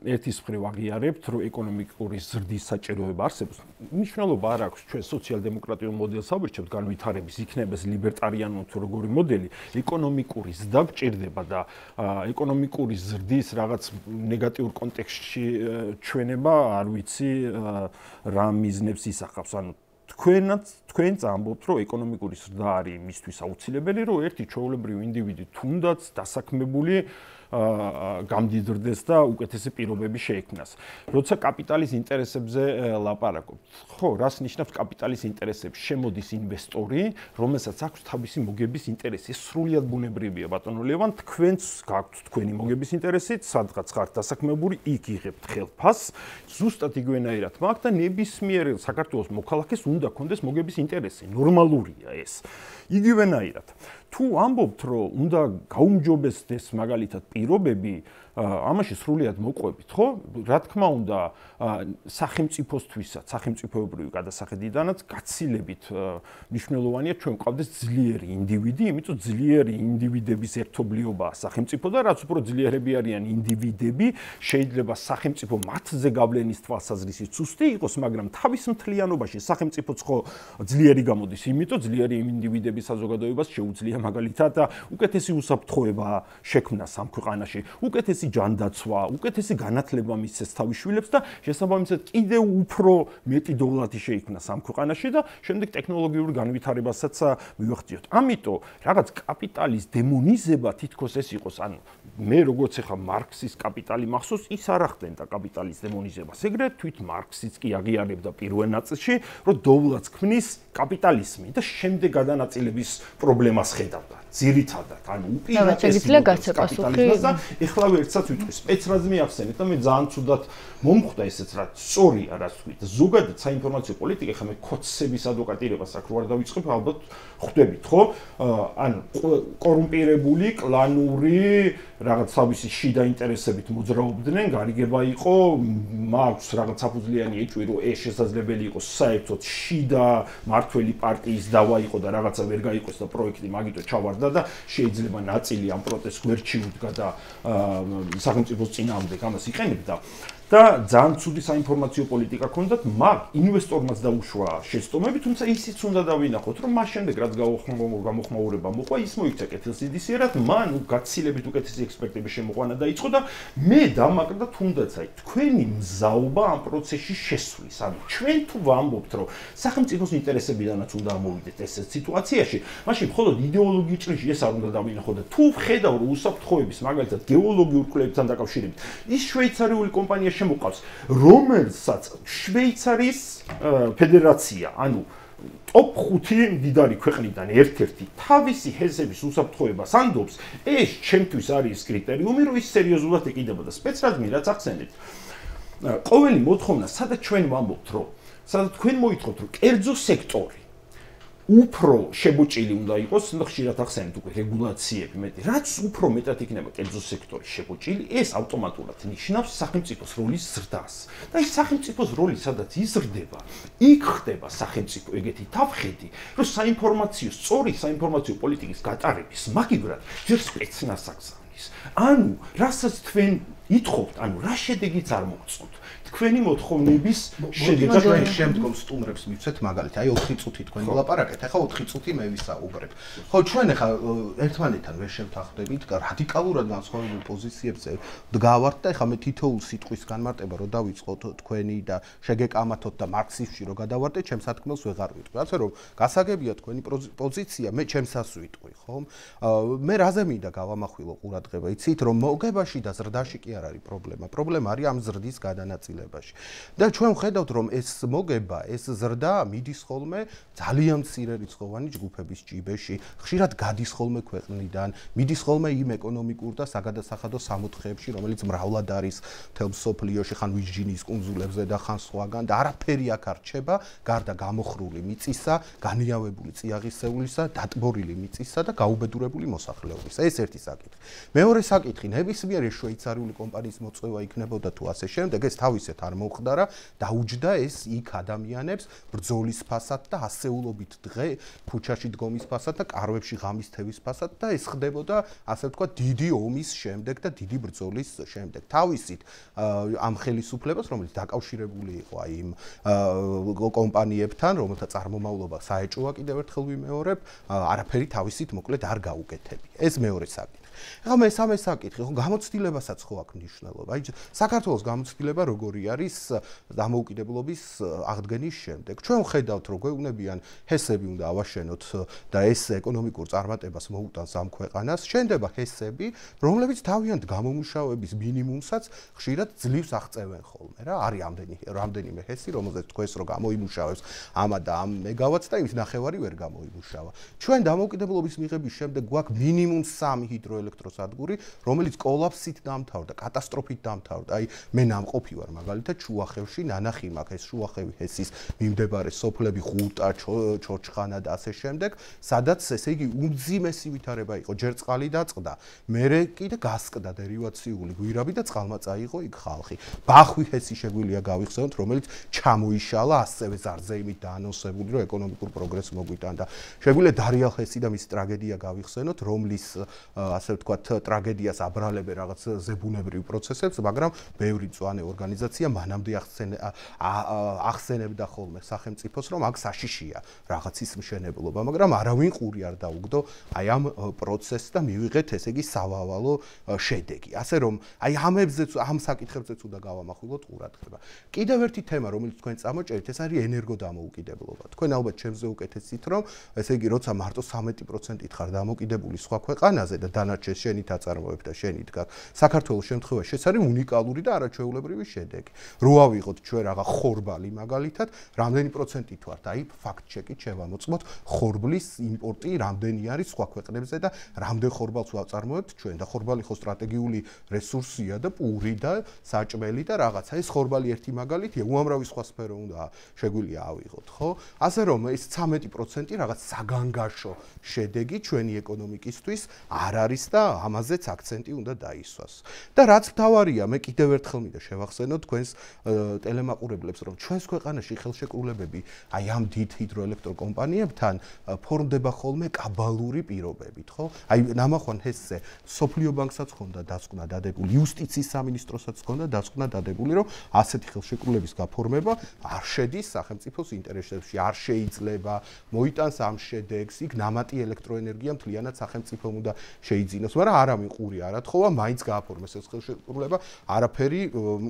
ერთის მხრივ აღიარებთ, რომ ეკონომიკური ზრდის საჭიროება არსებობს. მნიშვნელობა არ აქვს ჩვენ სოციალ-დემოკრატიულ მოდელს ავირჩევთ განვითარების, იქნება ეს ლიბერტარიანული თუ როგორი მოდელი, ეკონომიკური ზრდა გჭირდება და ეკონომიკური ზრდის რაღაც ნეგატიურ კონტექსტში ჩვენება არ ვიცი რა მიზნებს ისახავს. ანუ თქვენ წამბობთ, რომ ეკონომიკური ზრდა არის მისთვის აუცილებელი, რომ ერთი ჩვეულებრივი ინდივიდი თუნდაც დასაქმებული გამდიდრდეს და უკეთესი პირობები შეექმნას. როცა კაპიტალის ინტერესებზე ლაპარაკობთ, ხო, რას ნიშნავს კაპიტალის ინტერესები? შემოდის ინვესტორი, რომელსაც აქვს თავისი მოგების ინტერესი. სრულიად ბუნებრივია, ბატონო ლევან, თქვენც გაქვთ თქვენი მოგების ინტერესი, სადღაც ხართ დასაქმებული, იქ იღებთ ხელფასს, ზუსტად იგივენაირად მაგ და ნებისმიერ საქართველოს მოქალაქეს უნდა კონდეს მოგების ინტერესი, ნორმალურია ეს. იგივენაირად, თუ ამბობთ, რომ უნდა გაუმჯობესდეს მაგალითად პირობები, ამაში სრულიად მოყვებით, ხო? რა თქმა უნდა, სახელმწიფოსთვისაც, სახელმწიფოებრივი გადასახედიდანაც გაცილებით მნიშვნელოვანია ჩვენ გვყავდეს ძლიერი ინდივიდი, იმიტომ ძლიერი ინდივიდების ერთობლიობაა სახელმწიფო და რაც უფრო ძლიერები არიან ინდივიდები, შეიძლება სახელმწიფო მათზე გავლენის თვალსაზრისით სუსტი იყოს, მაგრამ თავის მთლიანობაში სახელმწიფოც ხო ძლიერი გამოდის, იმიტომ ძლიერი ინდივიდების საზოგადოებას შეუძლია მაგალითად უკეთესი უსაფრთხოება შექმნა ამ ქვეყანაში, უკეთესი ჯანდაცვა, უკეთესი განათლება მისცეს თავის შვილებს და შესაბამისად კიდევ უფრო მეტი დოვლათი შეიქმნა ამ ქვეყანაში და შემდეგ ტექნოლოგიური განვითარებასაც მივახციოთ. ამიტომ რაღაც კაპიტალის დემონიზება თითქოს ეს იყოს, ანუ მე როგორც ახლა მარქსის კაპიტალი მახსოვს, ის არ ახდენდა კაპიტალის დემონიზებას. ეგრეთ თვით მარქსიც კი აღიარებდა პირველ ნაწილში, რომ დოვლათს ქმნის კაპიტალიზმი და შემდეგ გადანაწილების პრობლემას ხედავდა. ძირითადად, ანუ უპირატესობა კაპიტალიზმს და ეხლავე ერთსაც ვიტყვი, სპეცრად მიახსენეთ და მე ძალიან ცუდად მომხვდა ესეც, რაც სწორია, რაც ვთქვით. ზოგადად საინფორმაციო პოლიტიკა ხა მე კოცების ადვოკატირებას აქ რო არ დავიწყებ, ალბათ ხვდებით, ხო? ანუ კორუმპირებული, კლანური, რაღაც თავისი შიდა ინტერესებით მოძრაობდნენ, გარიგება იყო, მაქვს რაღაც საფუძვლიანი ეჭვი, რომ ეს შესაძლებელი იყოს საერთოდ შიდა მართველი პარტიის დავა იყო და რაღაცა ვერ გაიყოს და პროექტი მაგიტო ჩავარდა და შეიძლება ნაწილი ამ პროტესტს გვერდში უდგა და სახელმწიფოს წინააღმდეგ ამას იყენებდა. და ძალიან ცუდი საინფორმაციო პოლიტიკა ჰქონდათ, მაგ ინვესტორმაც დაუშვა შეცდომები, თუმცა ისიც უნდა დავინახოთ, რომ მას შემდეგ რაც გამოხმაურება მოყვა, ის მოიქცა კეთილსინდისიერად, მან გაცილებით უკეთესი ექსპერტების შემოყვანა დაიწყო და მე დამაკრდა თუნდაც აი თქვენი მზაობა ამ პროცესში შესვლის. ანუ ჩვენ თუ ვამბობთ, რომ სახელმწიფოს ინტერესებიდანაც უნდა ამოვიდეთ ეს სიტუაციაში, მაშინ მხოლოდ იდეოლოგიის ჭრიში ეს არ უნდა დავინახოთ და თუ ვხედავ რომ უსაფრთხოების მაგალითად გეოლოგიურ კვლევებთან დაკავშირებით ის შვეიცარიული კომპანია შემოყავს, რომელსაც შვეიცარიის ფედერაცია, ანუ ტოპ 5 მდიდარი ქვეყნიდან ერთ-ერთი თავისი ჰესების უსაფრთხოებას ანდობს, ეს ჩემთვის არის კრიტერიუმი, რომ ის სერიოზულად ეკიდებოდა. სპეცრადმი რაც ახსენეთ. ყოველი მოთხოვნა, სადაც ჩვენ ვამბობთ, რომ სადაც თქვენ მოითხოვთ, რომ კერძო სექტორი უფრო შებოჭილი უნდა იყოს, ხშირად ახსენეთ უკვე რეგულაციები მეტი. რაც უფრო მეტად იქნება კერძო სექტორი შებოჭილი, ეს ავტომატურად ნიშნავს სახელმწიფოს როლის ზრდას. და ის სახელმწიფოს როლი სადაც იზრდება, იქ ხდება სახელმწიფო ეგეთი თავხედი, რომ სწორი საინფორმაციო პოლიტიკის გატარების მაგივრად ჯერ სპეცნას აგზავნის. ანუ რასაც თქვენ ითხოვთ, ანუ რა შედეგიც არ მოგწონთ. თქვენი მოთხოვნების შედეგად ჩვენ შემდგომ სტუმრებს მივცეთ მაგალითად, აი 4 წუთი თქვენ ვლაპარაკეთ, ახლა 4 წუთი მე ვისაუბრებ. ხო, ჩვენ ახლა ერთმანეთთან ვერ შევთანხმდებით, რადიკალურად განსხვავებულ პოზიციებზე დგავართ და ახლა მე თითოეულ სიტყვის განმარტება რო დავიწყოთ თქვენი და შეგეკამათოთ და მარქსისტში რო გადავარდეთ, ჩემს სათქმელს ვეღარ ვიტყვი. ასე რომ გასაგებია თქვენი პოზიცია, მე ჩემსას ვიტყვი, ხო? მე რაზე მინდა გავამახვილო ყურადღება, იცით, რომ მოგებაში და ზრდაში კი არ არის პრობლემა. პრობლემა არის ამ ზრდის გადანაწილება. და ჩვენ ვხედავთ რომ ეს მოგება, ეს ზრდა მიდის ხოლმე ძალიან მცირე რიცხოვანი ჯგუფების ჭიბეში, ხშირად გადის ხოლმე ქვეყნიდან, მიდის ხოლმე იმ ეკონომიკურ და საგადასახადო სამოთხეებში, რომელიც მრავლად არის მთელ მსოფლიოში, ხან ვირჯინიის კუნძულებზე და ხან სხვაგან და არაფერი აქ არ რჩება, გარდა გამოხრული მიწისა, განიავებული წიაღისეულისა, დატბორილი მიწისა და გაუბედურებული მოსახლეობისა. ეს ერთი საკითხი. მეორე საკითხი, ნებისმიერი შვეიცარიული კომპანიის მოწვევა იქნებოდა თუ ასე შემდეგ, ეს თავისეთ არ მოხდარა, დაუჯდა ეს იქ ადამიანებს ბრძოლის ფასად და ასეულობით დღე ქუჩაში დგომის ფასად და კარვებში ღამის თევის ფასად და ეს ხდებოდა, ასე ვთქვათ, დიდი ომის შემდეგ და დიდი ბრძოლის შემდეგ. თავისით ამ ხელისუფლებას, რომელიც დაკავშირებული იყო აი იმ კომპანიებთან, რომელთა წარმომავლობა საეჭვოა, კიდევ ერთხელ ვიმეორებ, არაფერი თავისით მოკლედ არ გაუკეთებია. ეს მეორე საკითხი. ახლა მესამე საკითხი, ხო, გამოცდილებასაც ხო აქვს მნიშვნელობა. აი საქართველოს გამოცდილება როგორი არის დამოუკიდებლობის აღდგენის შემდეგ. ჩვენ ვხედავთ, რომ გვეუბნებიან ჰესები უნდა ავაშენოთ და ეს ეკონომიკურ წარმატებას მოუტანს ამ ქვეყანას. შენდება ჰესები, რომლებიც თავიანთ გამომუშავების მინიმუმსაც ხშირად ძლივს აღწევენ ხოლმე რა. არის რამდენიმე ჰესი, რომელზეც თქვენს რომ გამოიმუშავებს ამა და ამ მეგავატს და იმის ნახევარი ვერ გამოიმუშავა. ჩვენ დამოუკიდებლობის მიღების შემდეგ გვაქვს მინიმუმ 3 ჰიდროელექტროსადგური ჰიდროელექტროსადგური, რომელიც კოლაფსით დამთავრდა, კატასტროფით დამთავრდა. აი მე ნამყოფი ვარ მაგალითად შუახევში, ნანახი მაქვს ეს შუახევი ჰესის მიმდებარე სოფლები ღუტა, ჩორჩხანა და ასე შემდეგ, სადაც ესე იგი უმძიმესი ვითარება იყო, ჯერ წყალი დაწყდა, მერე კიდე გასკდა დერივაციული გვირაბი და წყალმა წაიღო იქ ხალხი. ბახვი ჰესი შეგვიძლია გავიხსენოთ, რომელიც ჩამოიშალა ასევე ზარზე იმით დაანონსებული, რომ ეკონომიკურ პროგრესს მოგვიტანდა. შეგვიძლია დარიალ ჰესი და მის ტრაგედია გავიხსენოთ, რომლის ასე ვთქვათ ტრაგედიას აბრალებენ რაღაც ზებუნებრივ პროცესებს, მაგრამ ბევრი მწვანე ორგანიზაცია მანამდე ახსენებდა ხოლმე სახელმწიფოს, რომ აქ საშიშია რაღაცის მშენებლობა, მაგრამ არავინ ყური არ დაუგდო აი ამ პროცესს და მივიღეთ ესე იგი სავალალო შედეგი. ასე რომ აი ამ საკითხებზეც უნდა გავამახვილოთ ყურადღება. კიდევ ერთი თემა, რომელიც თქვენ წამოჭერით, ეს არის ენერგოდამოუკიდებლობა. თქვენ ალბათ ჩემზე უკეთესით, რომ ესე იგი როცა მარტო 13%-ით ხარ დამოკიდებული სხვა ქვეყანაზე და დანარჩენს შენით აწარმოებ და შენით გაკ. საქართველოს შემთხვევაში ეს არის უნიკალური და არაჩვეულებრივი შედეგი. რო ავიღოთ ჩვენ რაღა ხორბალი მაგალითად, რამდენი პროცენტით ვართ? აი ფაქტ ჩეკით შევამოწმოთ ხორბლის იმპორტი რამდენი არის სხვა ქვეყნებზე და რამდენ ხორბალს ვაწარმოებთ ჩვენ და ხორბალი ხო სტრატეგიული რესურსია და პური და საჭმელი და რაღაცა. ეს ხორბალი ერთი მაგალითია, უამრავი სხვა სფერო უნდა შეგვიძლია ავიღოთ, ხო? ასე რომ ეს 13% რაღაც საგანგაშო შედეგი ჩვენი ეკონომიკისთვის არ არის და ამაზეც აქცენტი უნდა დაისვას. და რაც მთავარია, მე კიდევ ერთხელ მინდა შევახსენოთ თქვენს ტელემაყურებლებს, რომ ჩვენს ქვეყანაში ხელშეკრულებები აი ამ დიდ ჰიდროელექტროკომპანიებთან ფორმდება ხოლმე კაბალური პირობებით, ხო? აი ნამახვან ჰესზე სოფლიო ბანკსაც ჰქონდა დასკვნა დადებული, იუსტიციის სამინისტროსაც ჰქონდა დასკვნა დადებული, რომ ასეთი ხელშეკრულების გაფორმება არ შედის სახელმწიფოს ინტერესებში, არ შეიძლება, მოიტანს ამ შედეგს, იქ ნამატი ელექტროენერგია მთლიანად სახელმწიფომ უნდა შეიძინოს, მაგრამ არავინ ყური არ ათხოვა, მაინც გააფორმეს ეს ხელშეკრულება, არაფერი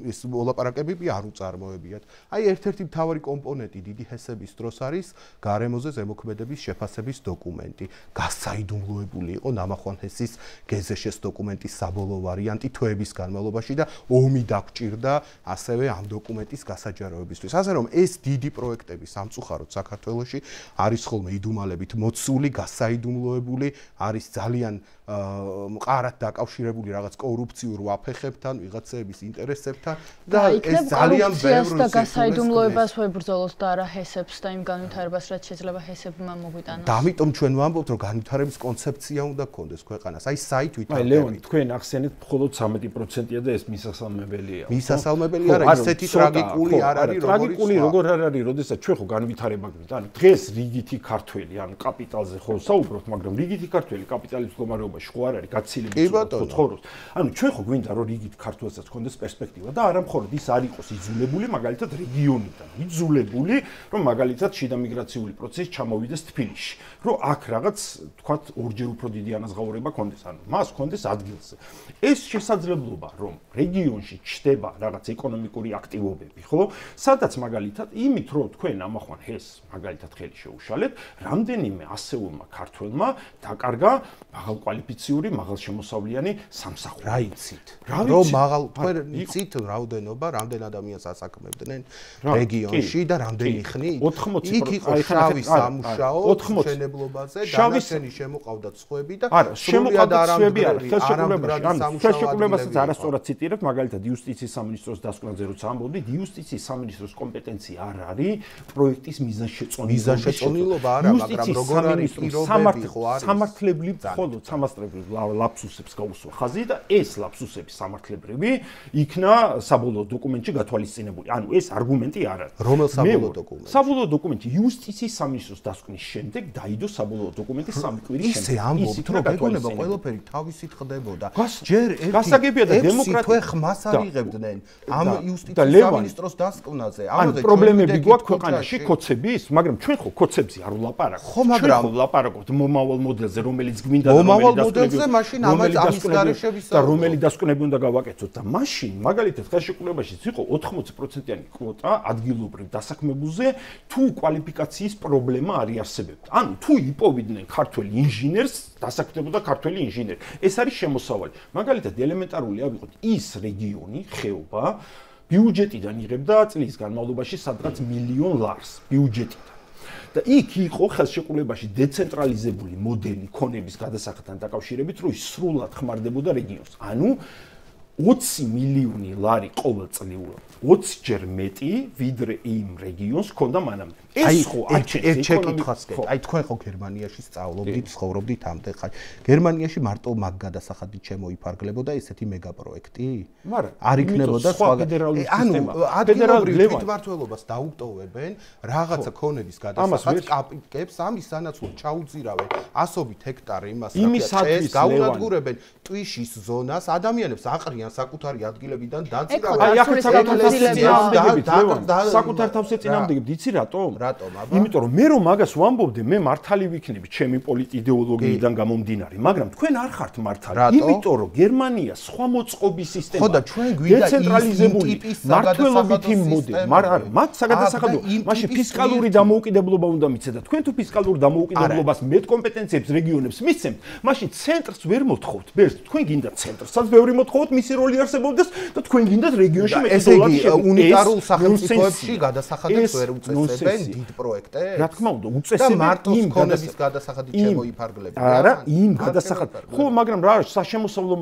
ეს მოლაპარაკებები არ უწარმოებიათ. აი ერთ-ერთი მთავარი კომპონენტი დიდი ჰესების დროს არის გარემოზე ზემოქმედების შეფასების დოკუმენტი. გასაიდუმლოებული იყო ნამახვან ჰესის გეზეშეს დოკუმენტის საბოლოო ვარიანტი თვეების განმავლობაში და ომი დაგჭირდა ასევე ამ დოკუმენტის გასაჯაროებისთვის. ასე რომ ეს დიდი პროექტები სამწუხაროდ საქართველოში არის ხოლმე იდუმალებით მოცული, გასაიდუმლოებული, არის ძალიან მყარად დაკავშირებული რაღაც კორუფციურ ვაფეხებთან, ვიღაცების ინტერესებთან და ეს ძალიან ბევრ და გასაიდუმლოებას ვებრძოლოთ და არა ჰესებს და იმ განვითარებას, რაც შეიძლება ჰესებმა მოგვიტანოს. და ამიტომ ჩვენ ვამბობთ, რომ განვითარების კონცეფცია უნდა გქონდეს ქვეყანას. აი საით ვითარდება. აი ლეონი, თქვენ ახსენეთ მხოლოდ 13%-ია და ეს მისასალმებელია. მისასალმებელი არა, ისეთი ტრაგიკული არ არის, ტრაგიკული როგორ არ არის, როდესაც ჩვენ ხო განვითარება გვით. ანუ დღეს რიგითი ქართველი, ანუ კაპიტალზე ხო საუბრობთ, მაგრამ რიგითი ქართველი კაპიტალის მდგომარეობაში ხო არ არის გაცილებით ცხოვრობს. ანუ ჩვენ ხო გვინდა რომ რიგით ქართველსაც ჰქონდეს პერსპექტივა და არა მხოლოდ ის არ იყოს იძულებული მაგალითად რეგიონიდან, იძულებული რომ მაგალითად შიდა მიგრაციული პროცესი ჩამოვიდეს თბილისში, რომ აქ რაღაც თქვათ ორჯერ უფრო დიდი ანაზღაურება ჰქონდეს, ანუ მას ჰქონდეს ადგილზე. ეს შესაძლებლობა რომ რეგიონში ჩდება რაღაც ეკონომიკური აქტივობები, ხო? სადაც მაგალითად იმით რომ თქვენ ამახვან ჰეს მაგალითად ხელი შეუშალეთ, რამდენიმე ასეულმა ქართველმა დაკარგა მაღალკვალიფიციური, მაღალშემოსავლიანი სამსახური. რა იცით? რომ მაღალ თქვენ იცით რაოდენობა, რამდენ ადამიანს ასაქმებდნენ რეგიონში და რამდენი ხნით? 80%. იქ იყო შავი სამუშაო მშენებლობაზე, დანარჩენი შემოყავდათ სხვები და შემოყავდათ სხვები არა. ხელშეკრულებასაც არასწორად ციტირებთ, მაგალითად იუსტიციის სამინისტროს დასკვნაზე როცა ამბობდით, იუსტიციის სამინისტროს კომპეტენცია არ არის პროექტის მიზანშეწონილობა არა, მაგრამ როგორ არის პირობები ხო არის სამართლებრივ მხოლოდ სამართლებრივ ლაფსუსებს გაუსვა ხაზი და ეს ლაფსუსები სამართლებრივი იქნა საბოლოო დოკუმენტში გათვალისწინებული. ანუ ეს არგუმენტი არ არის. რომელ საბოლოო დოკუმენტში? საბოლოო დოკუმენტი იუსტიციის სამინისტროს დასკვნის შემდეგ დაიდო საბოლოო დოკუმენტი 3 კვირის შემდეგ. ისე ამბობთ, რომ ეგონება ყველაფერი თავისით ხდებოდა. ჯერ გასაგებია და დემოკრატია თვე ხმას არიღებდნენ ამ იუსტიციის სამინისტროს დასკვნაზე. ამაზე პრობლემები გვაქვს ქვეყანაში კოცების, მაგრამ ჩვენ ხო კოცებზე არ ვლაპარაკობთ. ხო, მაგრამ ვლაპარაკობთ მომავალ მოდელზე, რომელიც გვინდა მომავალ მოდელზე მაშინ ამას ამის გარეშე და რომელი დასკვნები უნდა გავაკეთოთ და მაშინ მაგალითად ხელშეკრულებაში იყო 80%-იანი კვოტა ადგილობრივ დასაქმებულზე თუ კვალიფიკაციის პრობლემა არ იარსებებდა. ანუ თუ იპოვიდნენ ქართველ ინჟინერს, დასაქმდებოდა ქართველი ინჟინერი. ეს არის შემოსავალი. მაგალითად ელემენტარული ავიღოთ ის რეგიონი, ხეობა ბიუჯეტიდან იღებდა წლის განმავლობაში სადღაც $1,000,000 ბიუჯეტიდან. და იქ იყო ხელშეკრულებაში დეცენტრალიზებული მოდელი ქონების გადასახადთან დაკავშირებით, რომ ის სრულად ხმარდებოდა რეგიონს. ანუ 20 მილიონი ლარი ყოველწლიურად 20 ჯერ მეტი ვიდრე იმ რეგიონს ქონდა მანამდე. ეს ხო ერთ შეკითხვას გეტყვი. აი თქვენ ხო გერმანიაში სწავლობდით, ცხოვრობდით ამდე ხანი. გერმანიაში მარტო მაგ გადასახადით შემოიფარგლებოდა ესეთი მეგაპროექტი? მაგრამ არ იქნებოდა სხვა ფედერალური სისტემა. ფედერალური თვითმმართველობას დაუტოვებენ რაღაცა ქონების გადასახადს კაპიკებს, ამის სანაცვლოდ ჩაუძირავენ ასობით ჰექტარი იმას იმისათვის გაუნადგურებენ ტვიშის ზონას, ადამიანებს აყრიან საკუთარი ადგილებიდან დაძირავენ. აი ახლა საკუთარ თავს ეწინააღმდეგებთ, იცი რატომ? რატომ აბა? იმიტომ რომ მე რომ მაგას ვამბობდე, მე მართალი ვიქნები ჩემი პოლიტიდეოლოგიიდან გამომდინარე, მაგრამ თქვენ არ ხართ მართალი. იმიტომ რომ გერმანია სხვა მოწყობის სისტემა. ხო და ჩვენ გვინდა დეცენტრალიზებული მართლობითი მოდელი. მაგრამ მათ საგადასახადო, მაშინ ფისკალური დამოუკიდებლობა უნდა მიცეთ და თქვენ თუ ფისკალურ დამოუკიდებლობას მეტ კომპეტენციებს რეგიონებს მისცემთ, მაშინ ცენტრს ვერ მოთხოვთ. ბერს თქვენ გინდა ცენტრსაც ბევრი მოთხოვთ, მისი როლი არსებობდეს და თქვენ გინდათ რეგიონში მეტი დოლარი შეგვიძლია. უნიტარულ სახელმწიფოებში გადასახადებს ვერ უწესებენ დიდ პროექტებს? რა თქმა უნდა, უწესებენ იმ ქონების გადასახადით შემოიფარგლებიან. არა, იმ გადასახადით. ხო, მაგრამ რა არის საშემოსავლო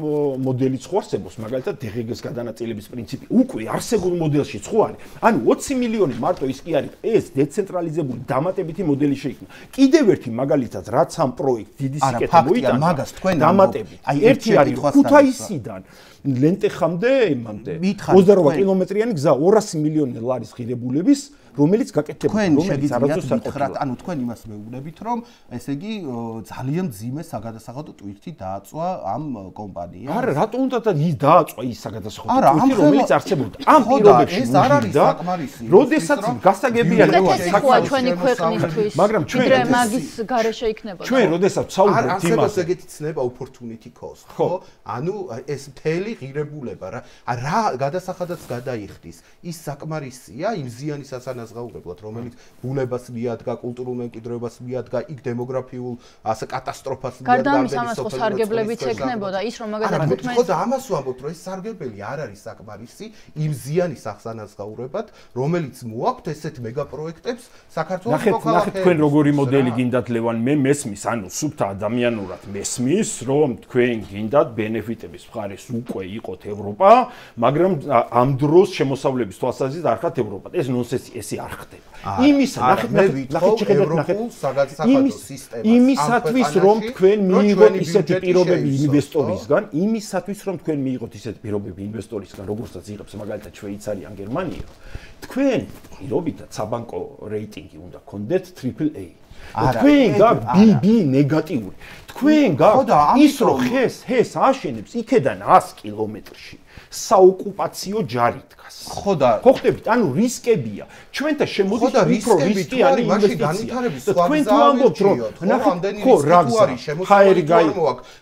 მოდელიც ხო არსებობს, მაგალითად DGG-ს გადანაწილების პრინციპი უკვე არსებულ მოდელშიც ხო არის. ანუ 20 მილიონი მარტო ის კი არის, ეს დეცენტრალიზებული დამატებითი მოდელი შეიქმნა. კიდევ ერთი მაგალითად, რაც ამ პროექტ დიდი სიკეთე მოიტანა, მაგას თქვენ დამატებით. ერთი არის ქუთაისიდან ლენტეხამდე იმამდე 28 კილომეტრიანი გზა 200 მილიონი ლარის ღირებულების, რომელიც გაკეთდება, რომელიც არასდროს საყოველთაოდ. ანუ თქვენ იმას მეუბნებით, რომ ესე იგი ძალიან მძიმე საგადასახადო ტვირთი დააწვა ამ კომპანიას. არა, რატომ უნდა დააწვა ის საგადასახადო ტვირთი, რომელიც არსებობდა. ამ პირობებში ეს არ არის საკმარისი. როდესაც გასაგებია საკმარისი ჩვენი ქვეყნისთვის, მაგრამ ჩვენ მაგის გარეშე იქნებოდა. ჩვენ როდესაც საუბრობთ იმაზე, არსებობს ეგეთი ცნება opportunity cost, ხო? ანუ ეს მთელი ღირებულება რა გადასახადაც გადაიხდის, ის საკმარისია იმ ზიანის განსაზღაურებლად, რომელიც ბუნებას მიადგა, კულტურულ მემკვიდრეობას მიადგა, იქ დემოგრაფიულ ასე კატასტროფას მიადგა. გარდა ამისა, ამას ხო სარგებლებიც ექნებოდა ის, რომ მაგალითად 15 ხო და ამას ვამბობთ, რომ ეს სარგებელი არ არის საკმარისი იმ ზიანის აღსანაზღაურებად, რომელიც მოაქვთ ესეთ მეგაპროექტებს საქართველოს მოქალაქეებს. ნახეთ თქვენ როგორი მოდელი გინდათ ლევან, მე მესმის, ანუ სუფთა ადამიანურად მესმის, რომ თქვენ გინდათ ბენეფიტების მხარეს უკვე იყოთ ევროპა, მაგრამ ამ დროს შემოსავლების თვალსაზრისით არ ხართ ევროპა. ეს ნონსენსი, ესე არ ხდება. იმისა, იმისათვის რომ თქვენ მიიღოთ ისეთი პირობები ინვესტორისგან, იმისათვის რომ თქვენ მიიღოთ ისეთი პირობები ინვესტორისგან, როგორცაც იღებს მაგალითად შვეიცარია, გერმანია, თქვენ პირობითად საბანკო რეიტინგი უნდა გქონდეთ AAA. თქვენ გაქვთ BB ნეგატიური. თქვენ გაქვთ ის რომ ხეს აშენებს იქედან 100 კილომეტრში საოკუპაციო ჯარი დგას. ხო და ხო ხდებით, ანუ რისკებია. ჩვენთა შემოდის უფრო რისკიანი ინვესტიცია. თქვენ თუ ამბობთ რომ ხო რაგზარი შემოსავალი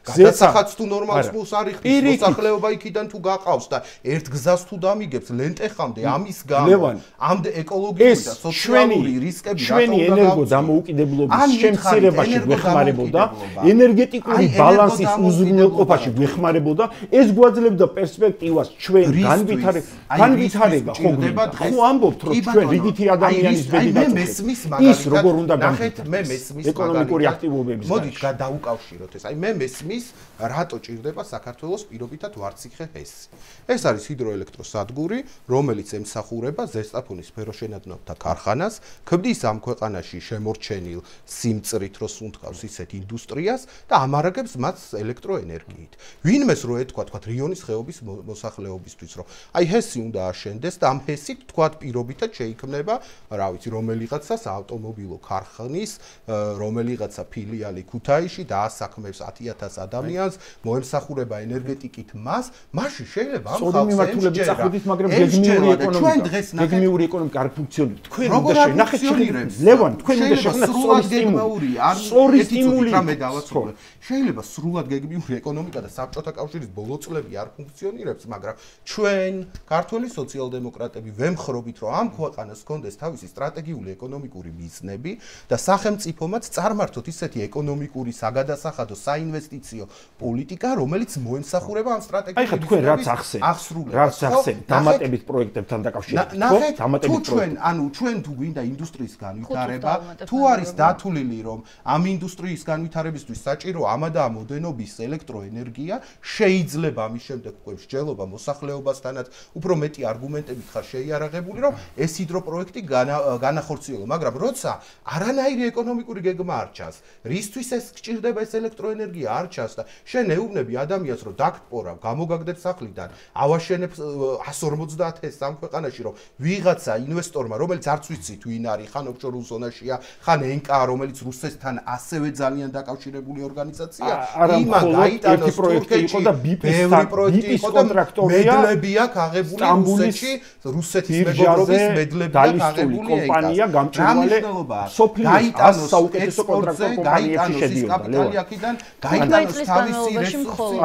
გადასახადს თუ ნორმალს მოს არ იხდის, მოსახლეობა იქიდან თუ გაყავს და ერთ გზას თუ დამიგებს ლენტეხამდე, ამის გამო ამდე ეკოლოგიური და სოციალური რისკები ჩვენი ენერგო დამოუკიდებლობის შემცირებაში გვეხმარებოდა, ენერგეტიკული ბალანსის უზრუნველყოფაში გვეხმარებოდა, ეს გვაძლევდა პერსპექტივას ჩვენ განვითარება ხო გვინდა. ხო ამბობთ რომ ჩვენ რიგითი ადამიანის ბედი დაწესებთ. ის როგორ უნდა განვითარდეს? მე მესმის ეკონომიკური აქტივობების. მოდით გადაუკავშიროთ ეს. აი მე მესმის რატო ჭირდება საქართველოს პირობითად ვარციხე ჰესი. ეს არის ჰიდროელექტროსადგური, რომელიც ემსახურება ზესტაფონის სფეროშენადნობთა ქარხანას, ქმნის ამ ქვეყანაში შემორჩენილ სიმწრით რო სუნთქავს ისეთ ინდუსტრიას და ამარაგებს მათ ელექტროენერგიით. ვინმეს რო ეთქვა თქვა რიონის ხეობის მოსახლეობისთვის რომ აი ჰესი უნდა აშენდეს და ამ ჰესით თქვა პირობითად შეიქმნება, რა ვიცი, რომელიღაცა ავტომობილო ქარხნის, რომელიღაცა ფილიალი ქუთაისში და ასაქმებს 10,000 ადამიანს, მოემსახურება ენერგეტიკით მას, მაშინ შეიძლება ამ ხალხს მიმართულებით წახვიდით, მაგრამ გეგმიური ეკონომიკა არ ფუნქციონირებს. თქვენ უნდა შენახეთ ლევან, თქვენ უნდა შეგნათ სწორი სტიმული, რა მე დავაცნობ. შეიძლება სრულად გეგმიური ეკონომიკა და საბჭოთა კავშირის ბოლო წლები არ ფუნქციონირებს, მაგრამ ჩვენ ქართული სოციალ-დემოკრატები ვემხრობით, რომ ამ ქვეყანას ჰქონდეს თავისი სტრატეგიული ეკონომიკური მიზნები და სახელმწიფომაც წარმართოთ ისეთი ეკონომიკური საგადასახადო საინვესტიციო პოლიტიკა, რომელიც მოემსახურება ამ სტრატეგიული მიზნების თქვენ რაც ახსენეთ დამატებით პროექტებთან დაკავშირებით, ხო? დამატებით პროექტები. ჩვენ თუ გვინდა ინდუსტრიის განვითარება, თუ არის დათვლილი, რომ ამ ინდუსტრიის განვითარებისთვის საჭირო ამადა მოდენობის ელექტროენერგია, შეიძლება ამის შემდეგ უკვე მსჯელობა მოსახლეობასთანაც უფრო მეტი არგუმენტებით ხარ შეიარაღებული, რომ ეს ჰიდროპროექტი განახორციელო, მაგრამ როცა არანაირი ეკონომიკური გეგმა არ ჩანს, რისთვის ეს გჭირდება ეს ელექტროენერგია არ ჩანს და შენ ეუბნები ადამიანს, რომ დაგტყორავ, გამოგაგდებ სახლიდან, ავაშენებ 150 ეს ამ ქვეყანაში, რომ ვიღაცა ინვესტორმა, რომელიც არც ვიცით ვინ არის, ხან ოფშორულ ზონაშია, ხან ენკა, რომელიც რუსეთთან ასევე ძალიან დაკავშირებული ორგანიზაცია, იმა გაიტანოს პროექტი იყო და ბიპის კონტრაქტორია, მედლები აქვს აღებული რუსეთში, რუსეთის მებრძოლების მედლები აქვს აღებული კომპანია გამჭირვალე სოფლის საუკეთესო კონტრაქტორ კომპანიებში შედიოდა. კაპიტალი აქედან გაიტანოს თავისი რესურსი.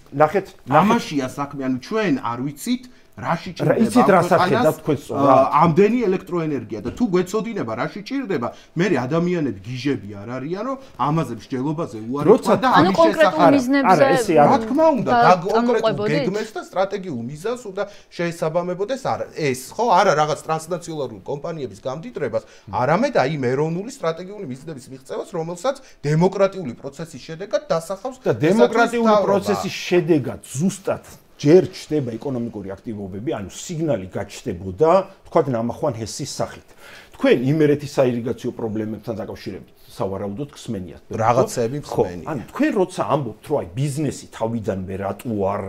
ნახეთ, ამაშია საქმე, ანუ ჩვენ არ ვიცით რაში ჭირდება ამდენი ელექტროენერგია და თუ გვეცოდინება რაში ჭირდება, მე ადამიანები გიჟები არ არიან, რომ ამაზე მსჯელობაზე უარი თქვა და ამის შესახებ რა თქმა უნდა კონკრეტულ გეგმებს და სტრატეგიულ მიზანს უნდა შეესაბამებოდეს ეს ხო არა რაღაც ტრანსნაციონალური კომპანიების გამდიდრებას, არამედ აი ეროვნული სტრატეგიული მიზნების მიღწევას, რომელსაც დემოკრატიული პროცესის შედეგად დასახავს და დემოკრატიული პროცესის შედეგად ზუსტად ჯერ ჩდება ეკონომიკური აქტივობები, ანუ სიგნალი გაჩნდებოდა, თქვათ ნამახვან ჰესის სახით. თქვენ იმერეთის საირიგაციო პრობლემებთან დაკავშირებით სავარაუდოდ გსმენიათ. რაღაცები მსმენია. ანუ თქვენ როცა ამბობთ, რომ აი ბიზნესი თავიდანვე რატო არ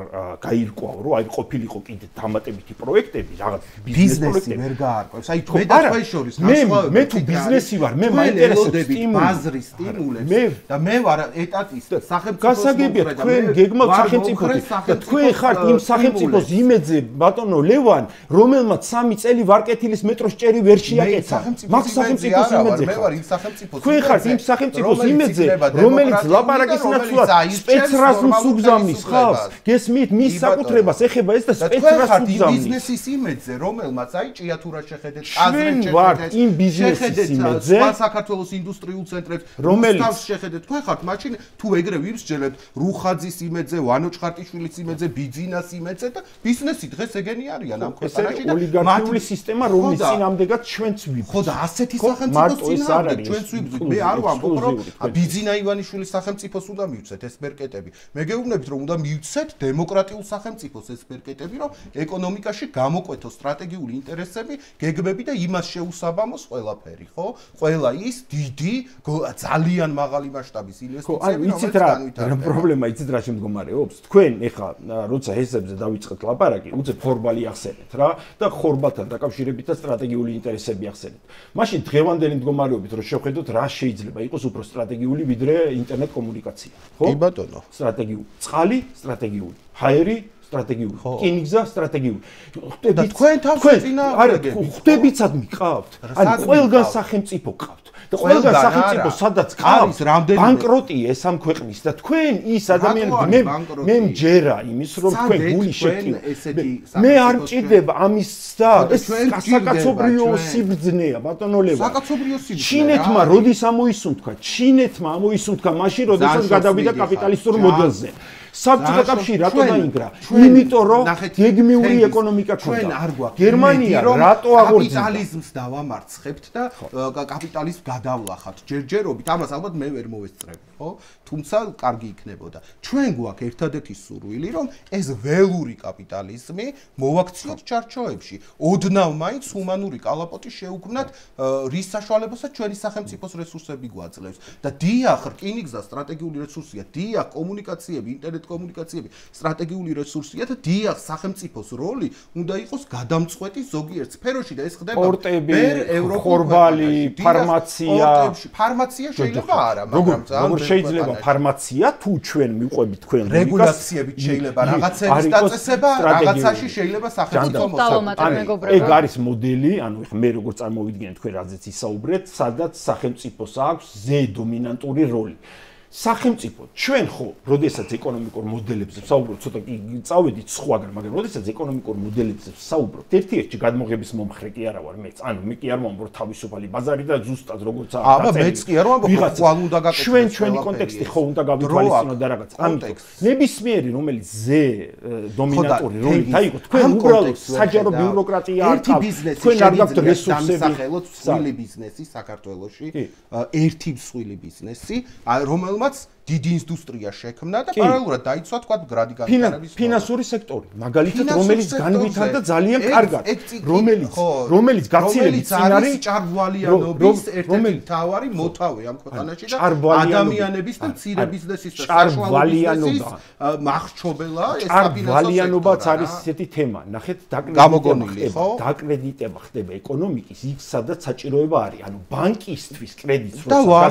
გაირკვევ, რომ აი ყოფილიყო კიდე დამატებითი პროექტები, რაღაც ბიზნესი ვერ გაარკვევს. აი მე და თქვენ შორის განსხვავება. მე თუ ბიზნესი ვარ, მე მაინტერესებს ბაზრის სტიმულებს და მე ვარ ეტატის სახელმწიფოს გასაგებია თქვენ გეგმავთ სახელმწიფოთი და თქვენ ხართ იმ სახელმწიფოს იმედზე, ბატონო ლევან, რომელმაც 3 წელი ვარკეთილის მეტროს ჭერი ვერ შეაკეთა. მაგ სახელმწიფოს იმედზე მე ვარ იმ სახელმწიფოს თქვენ ხართ იმ სახელმწიფოს იმედზე, რომელიც ლაპარაკის ნაცვლად სპეცრაზმს უგზავნის ხალხს, გესმით მის საკუთრებას ეხება ეს და სპეცრაზმს უგზავნის. ბიზნესის იმედზე, რომელმაც აი ჭიათურა შეხედეთ, აზრი შეხედეთ, იმ ბიზნესის იმედზე, საქართველოს ინდუსტრიულ ცენტრებს, რომელიც შეხედეთ, თქვენ ხართ მაშინ თუ ეგრე ვიმსჯელებთ, რუხაძის იმედზე, ვანო ჭყარტიშვილის იმედზე, ბიძინას იმედზე და ბიზნესი დღეს ეგენი არიან ამ ქვეყანაში და ოლიგარქიული სისტემა, რომლის წინამდეგაც ჩვენც ვიბრძვით. ხო და ასეთი სახელმწიფოს წინააღმდეგ ჩვენც ვიბრძვით. მე არ ვამბობ, რომ ბიძინა ივანიშვილის სახელმწიფოს უნდა მივცეთ ეს პერკეტები. მე გეუბნებით, რომ უნდა მივცეთ დემოკრატიულ სახელმწიფოს ეს პერკეტები, რომ ეკონომიკაში გამოკვეთოს სტრატეგიული ინტერესები, გეგმები და იმას შეუსაბამოს ყველაფერი, ხო? ყველა ის დიდი, ძალიან მაღალი მასშტაბის ინვესტიციები, რომელიც განვითარდება. პრობლემა იცით რა შემდგომარეობს? თქვენ ეხლა როცა ესებზე დავიწყეთ ლაპარაკი, უცებ ხორბალი ახსენეთ რა და ხორბალთან დაკავშირებითაც სტრატეგიული ინტერესები ახსენეთ. მაშინ დღევანდელი მდგომარეობით რო შევხედოთ რა შეიძლება იყოს უფრო სტრატეგიული ვიდრე ინტერნეტ კომუნიკაცია, ხო? კი ბატონო. სტრატეგიული. წყალი სტრატეგიული. ჰაერი სტრატეგიული. რკინიგზა სტრატეგიული. ხვდებით თქვენ თავში წინააღმდეგები. ხვდებიცად მიყავთ. ანუ ყველგან სახელმწიფო ყავთ. და ყველგან სახელმწიფო სადაც ყავს ბანკროტია ეს ამ ქვეყნის და თქვენ ის ადამიანები მე მჯერა იმის რომ თქვენ გული შეკივა. მე არ მჭირდება ამის და ეს საკაცობრიო სიბრძნეა ბატონო ლევან. საკაცობრიო სიბრძნე. ჩინეთმა როდის ამოისუნთქა? ჩინეთმა ამოისუნთქა მაშინ როდესაც გადავიდა კაპიტალისტურ მოდელზე. საბჭოთა კავშირი რატო დაინგრა? იმიტომ რომ გეგმიური ეკონომიკა ქონდა. გერმანია რატო აღორძინდა? კაპიტალიზმს დავამარცხებთ და კაპიტალიზმს გადავლახავთ. ჯერჯერობით ამას ალბათ მე ვერ მოვესწრებ, ხო? თუმცა კარგი იქნებოდა. ჩვენ გვაქვს ერთადერთი სურვილი, რომ ეს ველური კაპიტალიზმი მოვაქციოთ ჩარჩოებში. ოდნავ მაინც ჰუმანური კალაპოტი შეუქმნათ, რის საშუალებასაც ჩვენი სახელმწიფოს რესურსები გვაძლევს. და დიახ, რკინიგზა სტრატეგიული რესურსია, დიახ, კომუნიკაციები, ინტერნეტ კომუნიკაციები სტრატეგიული რესურსია და დიახ სახელმწიფოს როლი უნდა იყოს გადამწყვეტი ზოგიერთ სფეროში და ეს ხდება პორტები, ხორბალი, ფარმაცია. ფარმაცია შეიძლება არა, მაგრამ როგორ შეიძლება ფარმაცია თუ ჩვენ მიყვებით თქვენ რეგულაციებით შეიძლება რაღაცების დაწესება, რაღაცაში შეიძლება სახელმწიფო მოსაუბრება. ეგ არის მოდელი, ანუ მე როგორ წარმოვიდგინე თქვენ რაზეც ისაუბრეთ, სადაც სახელმწიფოს აქვს ზე დომინანტური როლი. სახელმწიფო ჩვენ ხო როდესაც ეკონომიკურ მოდელებზე ვსაუბრობთ ცოტა წავედით სხვაგან მაგრამ როდესაც ეკონომიკურ მოდელებზე ვსაუბრობთ ერთ-ერთი გადმოღების მომხრე კი არა ვარ მეც ანუ მე კი არ ვამბობ თავისუფალი ბაზარი და ზუსტად როგორც აბა მეც კი არ ვამბობ ხვალ უნდა გაკეთდეს ჩვენი კონტექსტი ხო უნდა გავითვალისწინოთ და რაღაც ამიტომ ნებისმიერი რომელიც ზე დომინანტური როლი დაიღო თქვენ უბრალოდ საჯარო ბიუროკრატია არ გაქვთ თქვენ არ გაქვთ რესურსები მსხვილი ბიზნესი საქართველოში ერთი მსხვილი ბიზნესი რომელმაც დიდი ინდუსტრია შექმნა და პარალელურად დაიცვა თქვა გრადი განვითარების ფინანსური სექტორი მაგალითად რომელიც განვითარდა ძალიან კარგად რომელიც გაცილებით წინ არის ჭარბვალიანობის ერთ-ერთი მთავარი მოთავე ამ ქვეყანაში და ადამიანების და მცირე ბიზნესის და საშუალო ბიზნესის მახრჩობელა ეს ჭარბვალიანობაც არის ესეთი თემა ნახეთ დაკრედიტება ხდება ეკონომიკის იქ სადაც საჭიროება არის ანუ ბანკისთვის კრედიტს როცა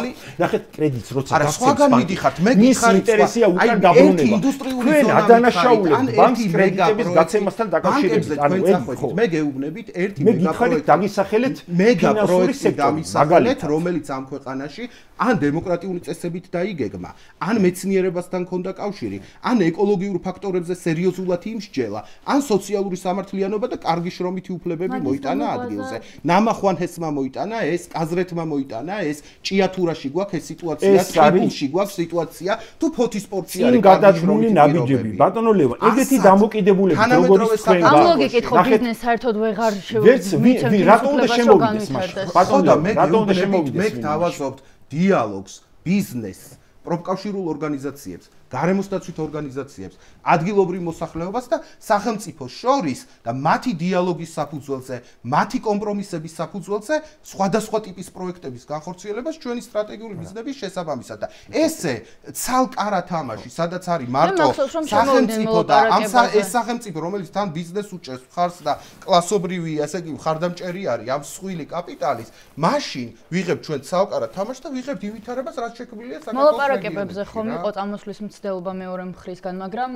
ნახეთ კრედიტს როცა გახსენს მე გითხარით ინტერესია უკან დაბრუნება თქვენ ადანაშაულებთ ბანკს კრედიტების გაცემასთან დაკავშირებით ანუ მე გეუბნებით ერთი მეგაპროექტი დაგისახელეთ მეგაპროექტი დამისახელეთ რომელიც ამ ქვეყანაში ან დემოკრატიული წესებით დაიგეგმა ან მეცნიერებასთან ქონდა კავშირი ან ეკოლოგიურ ფაქტორებზე სერიოზულად იმსჯელა ან სოციალური სამართლიანობა და კარგი შრომითი უფლებები მოიტანა ადგილზე ნამახვანჰესმა მოიტანა ეს კაზრეთმა მოიტანა ეს ჭიათურაში გვაქვს ეს სიტუაცია ტრიბულში გვაქვს სიტუაცია თუ ფოთის სპორტი არის გადადგმული ნაბიჯები ბატონო ლევან ეგეთი დამოკიდებულება როგორც თქვენ ამ ლოგიკით ხო ბიზნეს საერთოდ ვეღარ შევიცვლით რატო უნდა შემოვიდეს მაშინ ბატონო მე გეუბნებით მე გთავაზობთ დიალოგს ბიზნესს პროფკავშირულ ორგანიზაციებს გარემოსდაცვით ორგანიზაციებს ადგილობრივ მოსახლეობას და სახელმწიფოს შორის და მათი დიალოგის საფუძველზე მათი კომპრომისების საფუძველზე სხვადასხვა ტიპის პროექტების განხორციელებას ჩვენი სტრატეგიული მიზნების შესაბამისად და ესე ცალკარა თამაში სადაც არის მარტო სახელმწიფო და ეს სახელმწიფო რომელიც თან ბიზნეს უჭერს მხარს და კლასობრივი ასე იგი მხარდამჭერი არის ამ მსხვილი კაპიტალის მაშინ ვიღებთ ჩვენ ცალკარა თამაშს და ვიღებთ ივითარებას რაც შექმნილია საქართველოს მოლაპარაკებებზე ხომ იყო წამოსვლის მცდელობა მეორე მხრისგან მაგრამ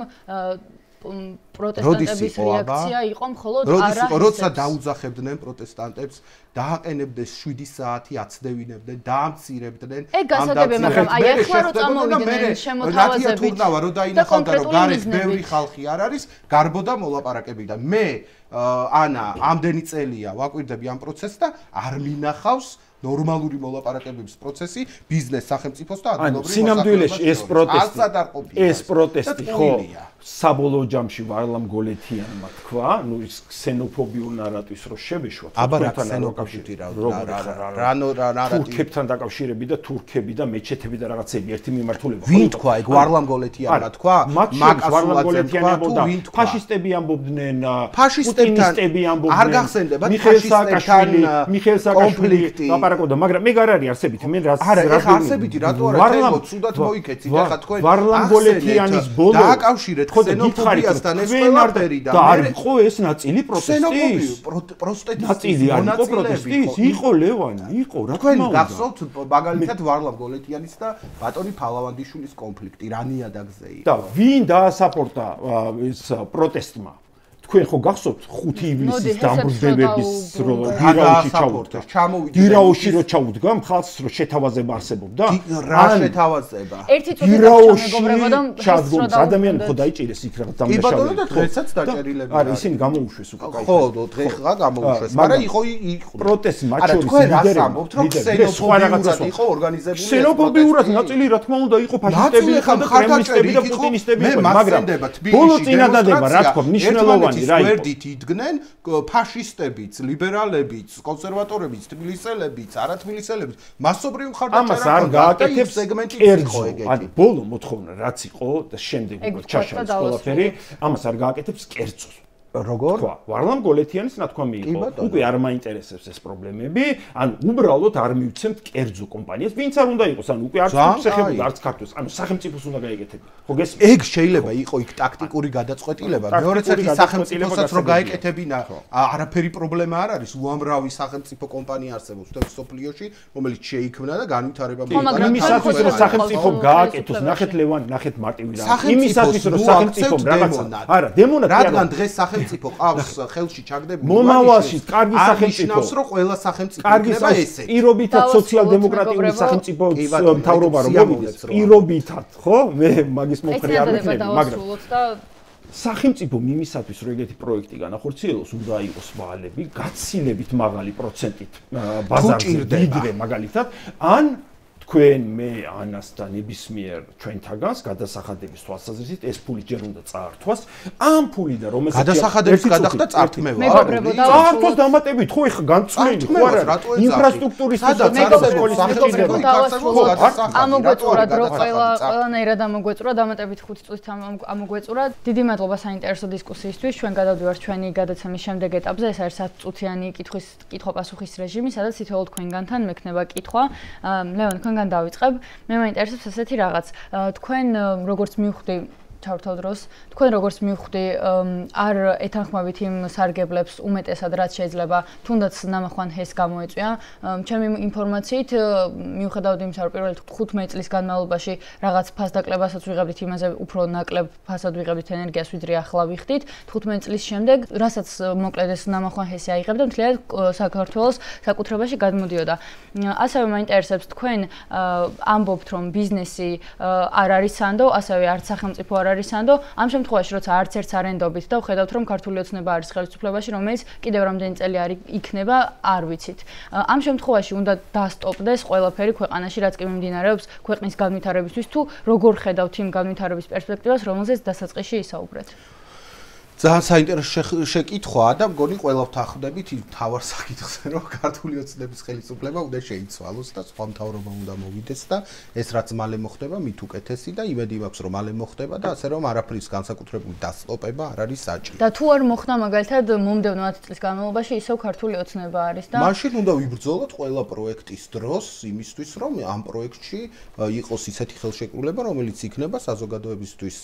პროტესტანტების რეაქცია იყო მხოლოდ არა როცა დაუძახებდნენ პროტესტანტებს დააყენებდეს 7 საათი აცდევინებდნენ დაამცირებდნენ ეგ გასაგებია მაგრამ აი ახლა რო წამოვიდნენ შემოთავაზებით თურნავა რო დაინახავდა რომ გარეთ ბევრი ხალხი არ არის გარბოდა მოლაპარაკებიდან მე ანა ამდენი წელია ვაკვირდები ამ პროცესს და არ მინახავს ნორმალური მოლაპარაკებების პროცესი ბიზნეს სახელმწიფოს და ადგილობრივ სინამდვილეში ეს პროტესტი ხო საბოლოო ჯამში ვარლამ გოლეთიანმა თქვა, ნუ ის ქსენოფობიურ ნარატივს რო შებეშვა, თურქებთან დაკავშირებით და თურქები და მეჩეთები და რაღაცები ერთი მიმართულება. ვინ თქვა ეგ ვარლამ გოლეთიანმა თქვა? ვარლამ გოლეთიანი ამბობდა, ფაშისტები ამბობდნენ, პუტინისტები ამბობდნენ. არ გახსენდება ფაშისტებთან მიხეილ სააკაშვილი ლაპარაკობდა, მაგრამ მე არ არის არსებითი, მე რაც არსებითი, რატო არა თემო ცუდად მოიქეცით ახლა თქვენ ვარლამ გოლეთიანის ბოლო დააკავშირეთ ქსენოფობიასთან ეს ყველაფერი და არ იყო ეს ნაწილი პროტესტის ნაწილი არ იყო პროტესტის იყო ლევანი იყო რა თქმა უნდა თქვენ გახსოვთ მაგალითად ვარლამ გოლეთიანის და ბატონი ფალავანდიშვილის კონფლიქტი რა ნიადაგზე იყო და ვინ დაასაპორტა ეს პროტესტმა თქვენ ხო გახსოვთ 5 ივლისის დამბრუნდების რო დირაოში ჩავუდგა დირაოში რო ჩავუდგა მხალს რო შეთავაზება არსებობდა რა შეთავაზება ერთი წუთი გამეგობრებოდა ჩადგომს ადამიანი ხო დაიჭირეს იქ რაღაც დამნაშავე კი ბატონო და დღესაც დაჭერილები არა ისინი გამოუშვეს უკვე ხო დღეღა გამოუშვეს მაგრამ იყო პროტესტი მათ შორის ქსენოფობიურად იყო ორგანიზებული ქსენოფობიურად ნაწილი რა თქმა უნდა იყო ფაშისტები და კრემლისტები და პუტინისტები მაგრამ ბოლო წინადადება რა თქმა მნიშვნელოვანი გვერდით იდგნენ ფაშისტებიც, ლიბერალებიც, კონსერვატორებიც, თბილისელებიც, არათბილისელებიც, მასობრივ მხარდაჭერა ამას არ გააკეთებს კერძო ანუ ბოლო მოთხოვნა რაც იყო და შემდეგ უკვე ჩაშალის ყველაფერი ამას არ გააკეთებს კერძოს როგორ? თქვა, ვარლამ გოლეთიანის ნათქვამი იყო. უკვე არ მაინტერესებს ეს პრობლემები, ანუ უბრალოდ არ მივცემთ კერძო კომპანიას, ვინც არ უნდა იყოს, ანუ უკვე არც შეხედულ არც ქართულს, ანუ სახელმწიფოს უნდა გაეკეთებინა. ხო გესმის? ეგ შეიძლება იყო იქ ტაქტიკური გადაწყვეტილება. მეორეც ერთი სახელმწიფოსაც რო გაეკეთებინა, არაფერი პრობლემა არ არის, უამრავი სახელმწიფო კომპანია არსებობს სოფლიოში, რომელიც შეიქმნა და განვითარება მოიტანა. იმისათვის რომ სახელმწიფო გააკეთოს, ნახეთ ლევან, ნახეთ მარტივი რა. იმისათვის რომ სახელმწიფო რაღაცა, არა, დემონად რადგან დღეს სახელმწიფო ყავს ხელში ჩაგდებული მომავალში კარგი სახელმწიფო ნიშნავს რომ ყველა სახელმწიფო იქნება ესე პირობითად სოციალ-დემოკრატიული სახელმწიფო მთავრობა რომ მოვიდეს პირობითად ხო მე მაგის მომხრე არ ვიქნები მაგრამ სახელმწიფო მიმისათვის რომ ეგეთი პროექტი განახორციელოს უნდა იყოს ვალები გაცილებით მაღალი პროცენტით ბაზარზე დიდრე მაგალითად ან თქვენ მე ანასთან ნებისმიერ ჩვენთაგანს გადასახადების თვალსაზრისით ეს ფული ჯერ უნდა წაართვას ამ ფულიდან რომელსაც გადასახადების გადახდა წართმევა წაართვას დამატებით ხო ეხა განწმენდი ხო არა ინფრასტრუქტურის ამოგვეწურა დრო ყველანაირად ამოგვეწურა დამატებით 5 წუთით ამოგვეწურა დიდი მადლობა საინტერესო დისკუსიისთვის ჩვენ გადავდივართ ჩვენი გადაცემის შემდეგ ეტაპზე ეს არის 10 წუთიანი კითხვა-პასუხის რეჟიმი სადაც თითოეულ თქვენგანთან მექნება კითხვა ლევან თქვენგან დავიწყებ მე მაინტერესებს ესეთი რაღაც თქვენ როგორც მივხვდი ჩავრთავ დროს თქვენ როგორც მივხვდი არ ეთანხმებით იმ სარგებლებს უმეტესად რაც შეიძლება თუნდაც ნამახვან ჰეს გამოეწვია ჩემი ინფორმაციით მიუხედავად იმისა რომ პირველი 15 წლის განმავლობაში რაღაც ფასდაკლებასაც ვიღებდით იმაზე უფრო ნაკლებ ფასად ვიღებდით ენერგიას ვიდრე ახლა ვიხდით 15 წლის შემდეგ რასაც მოკლედ ეს ნამახვან ჰესი აიღებდა მთლიანად საქართველოს საკუთრებაში გადმოდიოდა ასევე მაინტერესებს თქვენ ამბობთ რომ ბიზნესი არ არის სანდო ასევე არც სახელმწიფო არ არის სანდო ამ შემთხვევაში როცა არც ერთს არ ენდობით და ვხედავთ რომ ქართული ოცნება არის ხელისუფლებაში რომელიც კიდევ რამდენი წელი არ იქნება არ ვიცით ამ შემთხვევაში უნდა დასტოპდეს ყველაფერი ქვეყანაში რაც კი მიმდინარეობს ქვეყნის განვითარებისთვის თუ როგორ ხედავთ იმ განვითარების პერსპექტივას რომელზეც დასაწყისში ისაუბრეთ ძალიან საინტერესო შეკითხვაა და მგონი ყველა ვთანხმდებით იმ თავარ საკითხზე რომ ქართული ოცნების ხელისუფლება უნდა შეიცვალოს და სხვა მთავრობა უნდა მოვიდეს და ეს რაც მალე მოხდება მით უკეთესი და იმედი მაქვს რომ მალე მოხდება და ასე რომ არაფრის განსაკუთრებული დასტოპება არ არის საჭირო. და თუ არ მოხდა მაგალითად მომდევნო 10 წლის განმავლობაში ისევ ქართული ოცნება არის და მაშინ უნდა ვიბრძოლოთ ყველა პროექტის დროს იმისთვის რომ ამ პროექტში იყოს ისეთი ხელშეკრულება რომელიც იქნება საზოგადოებისთვის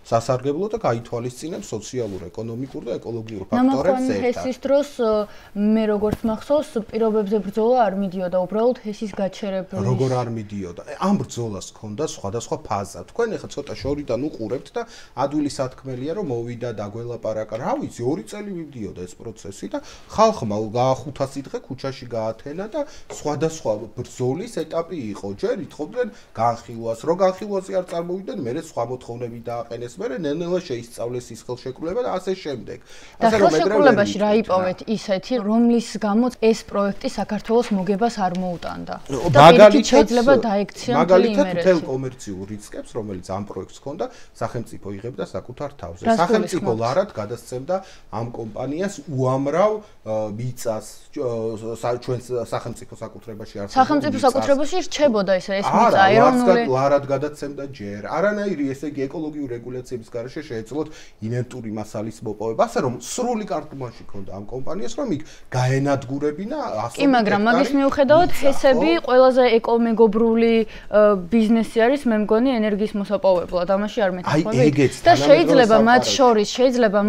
სასარგებლო და გაითვალისწინებს სოციალურ ეკონომიკურ და ეკოლოგიურ ფაქტორებს ერთად. ჰესის დროს მე როგორც მახსოვს პირობებზე ბრძოლა არ მიდიოდა უბრალოდ ჰესის გაჩერებლის. როგორ არ მიდიოდა? ამ ბრძოლას ჰქონდა სხვადასხვა ფაზა. თქვენ ახლა ცოტა შორიდან უყურებთ და ადვილი სათქმელია რომ მოვიდა და გველაპარაკა. რა ვიცი, 2 წელი მიდიოდა ეს პროცესი და ხალხმა გაახუთა სითხე ქუჩაში გაათენა და სხვადასხვა ბრძოლის ეტაპი იყო. ჯერ ითხოვდნენ განხილვას, რომ განხილვაზე არ წარმოვიდნენ, მერე სხვა მოთხოვნები დააყენეს, მერე ნელ-ნელა შეისწავლეს ის ხელშეკრულება და ასე შემდეგ. ასე რომ ხელშეკრულებაში რა იპოვეთ ისეთი, რომლის გამოც ეს პროექტი საქართველოს მოგებას არ მოუტანდა. და პირიქით შეიძლება დაექციან მაგალითად მთელ კომერციულ რისკებს, რომელიც ამ პროექტს ჰქონდა, სახელმწიფო იღებდა საკუთარ თავზე. სახელმწიფო ლარად გადასცემდა ამ კომპანიას უამრავ მიწას ჩვენს სახელმწიფო საკუთრებაში არსებულ სახელმწიფო საკუთრებაში რჩებოდა ეს მიწა ეროვნული ლარად გადაცემდა ჯერ. არანაირი ესე იგი ეკოლოგიური რეგულაციების გარეშე შეეძლოთ ინერტული მასალის მოპოვება, ასე რომ სრული კარტმაში ჰქონდა ამ კომპანიას, რომ იქ გაენადგურებინა 100 კი, მაგრამ მაგის მიუხედავად ჰესები ყველაზე ეკომეგობრული ბიზნესი არის, მე მგონი ენერგიის მოსაპოვებლად, ამაში არ მეთანხმებით. და შეიძლება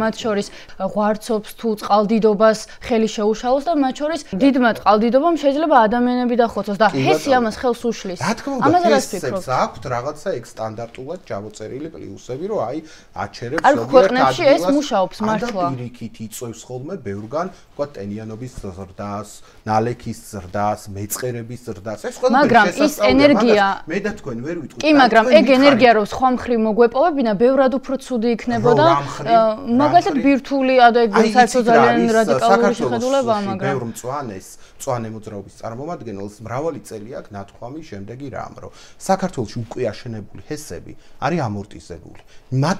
მათ შორის ღვარცობს თუ წყალდიდობას ხელი შეუშალოს და მათ შორის დიდმა წყალდიდობამ შეიძლება ადამიანები დახოცოს და ჰესი ამას ხელს უშლის. ამაზე რას ფიქრობთ? აქვთ რაღაცა ეგ სტანდარტულად ჩამოწერილი პლუსები, რომ აი აჩერებს ქვეყნებში ეს მუშაობს მართლა. და პირიქით იწევს ხოლმე ბევრგან, თქვა ტენიანობის ზრდას, ნალექის ზრდას, მეწყერების ზრდას. ეს ყველაფერი მაგრამ ის ენერგია მე და თქვენ ვერ ვიტყვით. კი, მაგრამ ეგ ენერგია რომ სხვა მხრივ მოგვეპოვებინა, ბევრად უფრო ცუდი იქნებოდა. მაგალითად ბირთვული ადეგ საერთოდ ძალიან რადიკალური შეხედულებაა, მაგრამ ბევრ მწვანე მოძრაობის წარმომადგენელს მრავალი წელი აქვს ნათქვამი შემდეგი რამ, რომ საქართველოში უკვე აშენებული ჰესები არის ამორტიზებული.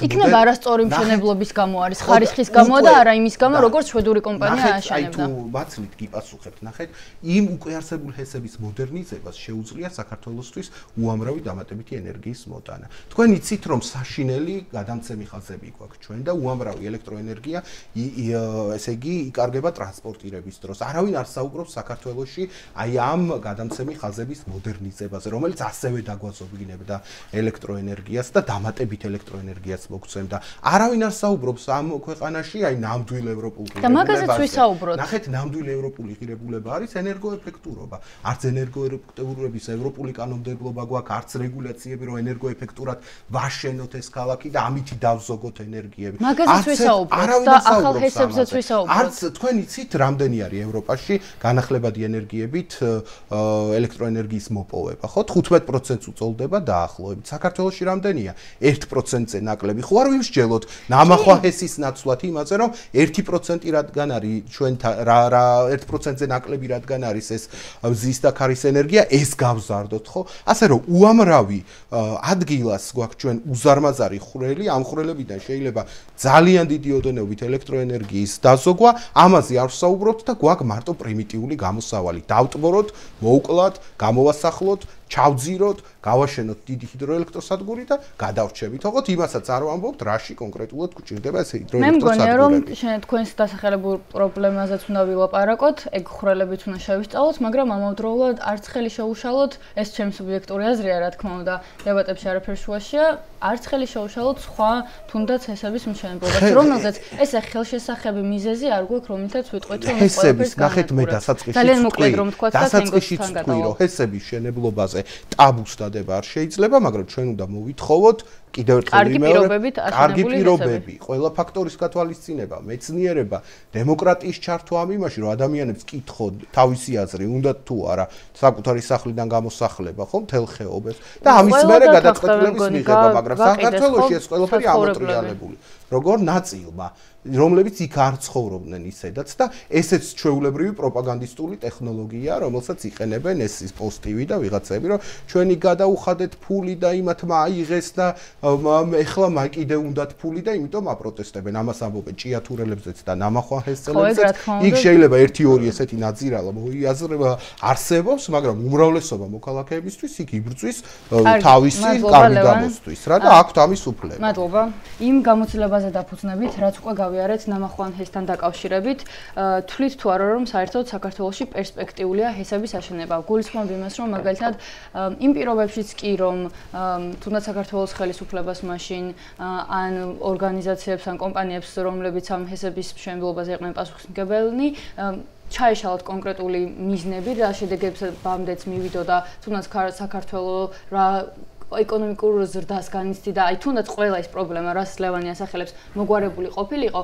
იქნება არასწორი მშენებლობის გამო არის, ხარისხის გამო და არა იმის გამო, როგორც შვედური კომპანია აშენებდა. აი თუ მაცლით გიპასუხებთ, ნახეთ, იმ უკვე არსებული ჰესების მოდერნიზებას შეუძლია საქართველოსთვის უამრავი დამატებითი ენერგიის მოტანა. თქვენ იცით, რომ საშინელი გადამცემი ხაზები გვაქვს ჩვენ და უამრავი ელექტროენერგია ესე იგი იკარგება ტრანსპორტირების დროს. არავინ არ საუბრობს საქართველოში აი ამ გადამცემი ხაზების მოდერნიზებაზე, რომელიც ასევე დაგვაზოგინებდა ელექტროენერგიას და დამატებით ელექტროენერგიას მოგცემდა. არავინ არ საუბრობს ამ ქვეყანაში აი ნამდვილ ევროპულ ღირებულებაზე. და მაგაზეც ვისაუბროთ. ნახეთ, ნამდვილ ევროპული ღირებულება არის ენერგოეფექტურობა. არც ენერგოეფექტურობის ევროპული კანონმდებლობა გვაქვს, არც რეგულაციები, რომ ენერგოეფექტურად ვაშენოთ ეს ქალაქი და ამითი დავზოგოთ ენერგიები. მაგაზეც ვისაუბროთ და ახალ ჰესებზეც ვისაუბროთ. არც თქვენ იცით, რამდენი არის ევროპაში განახლებადი ენერგიებით ელექტროენერგიის მოპოვება, ხო? 15%-ს უწოლდება დაახლოებით. საქართველოში რამდენია? 1%-ზე ნაკლები. ხო არ ვიმსჯელოთ ნამახვა ჰესის ნაცვლად იმაზე, რომ 1% რადგან არის ჩვენ რა 1%-ზე ნაკლები რადგან არის ეს მზის და ქარის ენერგია, ეს გავზარდოთ, ხო? ასე რომ უამრავი ადგილას გვაქვს ჩვენ უზარმაზარი ხვრელი, ამ ხვრელებიდან შეიძლება ძალიან დიდი ოდენობით ელექტროენერგიის დაზოგვა, ამაზე არ ვსაუბრობთ და გვაქვს მარტო პრიმიტიული გამოსავალი. დავტბოროთ, მოვკლათ, გამოვასახლოთ, ჩავძიროთ, გავაშენოთ დიდი ჰიდროელექტროსადგური და გადავრჩებით. ოღონდ იმასაც არ ვამბობთ, რაში კონკრეტულად გვჭირდება ეს ჰიდროელექტროსადგურები. მე მგონია, რომ შენ თქვენს დასახელებულ პრობლემაზეც უნდა ვილაპარაკოთ, ეგ ხვრელებიც უნდა შევისწავლოთ, მაგრამ ამავდროულად არც ხელი შეუშალოთ, ეს ჩემი სუბიექტური აზრია, რა თქმა უნდა, დებატებში არაფერ შუაშია, არც ხელი შეუშალოთ სხვა თუნდაც ჰესების მშენებლობაში, რომელზეც ესე ხელშესახები მიზეზი არ გვაქვს, რომელთაც ვიტყვით, რომ ეს ყველაფერს ნახეთ მე დასაწყისში ძალიან მოკლედ რომ ვთქვა და დასაწყისში თქვი, რომ ჰესების შენებლობაზე ტაბუს დადება არ შეიძლება, მაგრამ ჩვენ უნდა მოვითხოვოთ კიდევ ერთხელ კარგი პირობები, ყველა ფაქტორის გათვალისწინება, მეცნიერება, დემოკრატიის ჩართვა ამ იმაში, რომ ადამიანებს კითხოთ თავისი აზრი, უნდა თუ არა საკუთარი სახლიდან გამოსახლება, ხო, მთელ ხეობებს და ამის მერე გადაწყვეტილების მიღება, მაგრამ საქართველოში ეს ყველაფერი ამოტრიალებული. როგორ ნაწილმა, რომლებიც იქ არ ცხოვრობდნენ ისედაც და ესეც ჩვეულებრივი პროპაგანდისტული ტექნოლოგია, რომელსაც იყენებენ ეს პოსტივი და ვიღაცები, რომ ჩვენი გადაუხადეთ ფული და იმათმა აიღეს და ეხლა კიდე უნდათ ფული და იმიტომ აპროტესტებენ. ამას ამბობენ ჭიათურელებზეც და ნამახვა ჰესწელებზეც. იქ შეიძლება 1-2 ესეთი ნაძირალა მოიაზრება არსებობს, მაგრამ უმრავლესობა მოქალაქეებისთვის იქ იბრძვის თავისი კარგი გამოსთვის რა და აქვთ ამის უფლება. მადლობა. იმ გამოცდილებაზე დაფუძნებით, რაც უკვე გავიარეთ ნამახვან ჰესთან დაკავშირებით, თვლით თუ არა რომ საერთოდ საქართველოში პერსპექტიულია ჰესების აშენება. გულისხმობ იმას, რომ მაგალითად იმ პირობებშიც კი რომ თუნდაც საქართველოს ხელისუფლებას მაშინ ან ორგანიზაციებს ან კომპანიებს, რომლებიც ამ ჰესების მშენებლობაზე იყვნენ პასუხისმგებელნი, ჩაეშალათ კონკრეტული მიზნები, რა შედეგებამდეც მივიდოდა თუნდაც საქართველოს რა ეკონომიკურ ზრდას განიცდიდა, აი თუნდაც ყველა ეს პრობლემა, რაც ლევანი ასახელებს, მოგვარებული ყოფილიყო,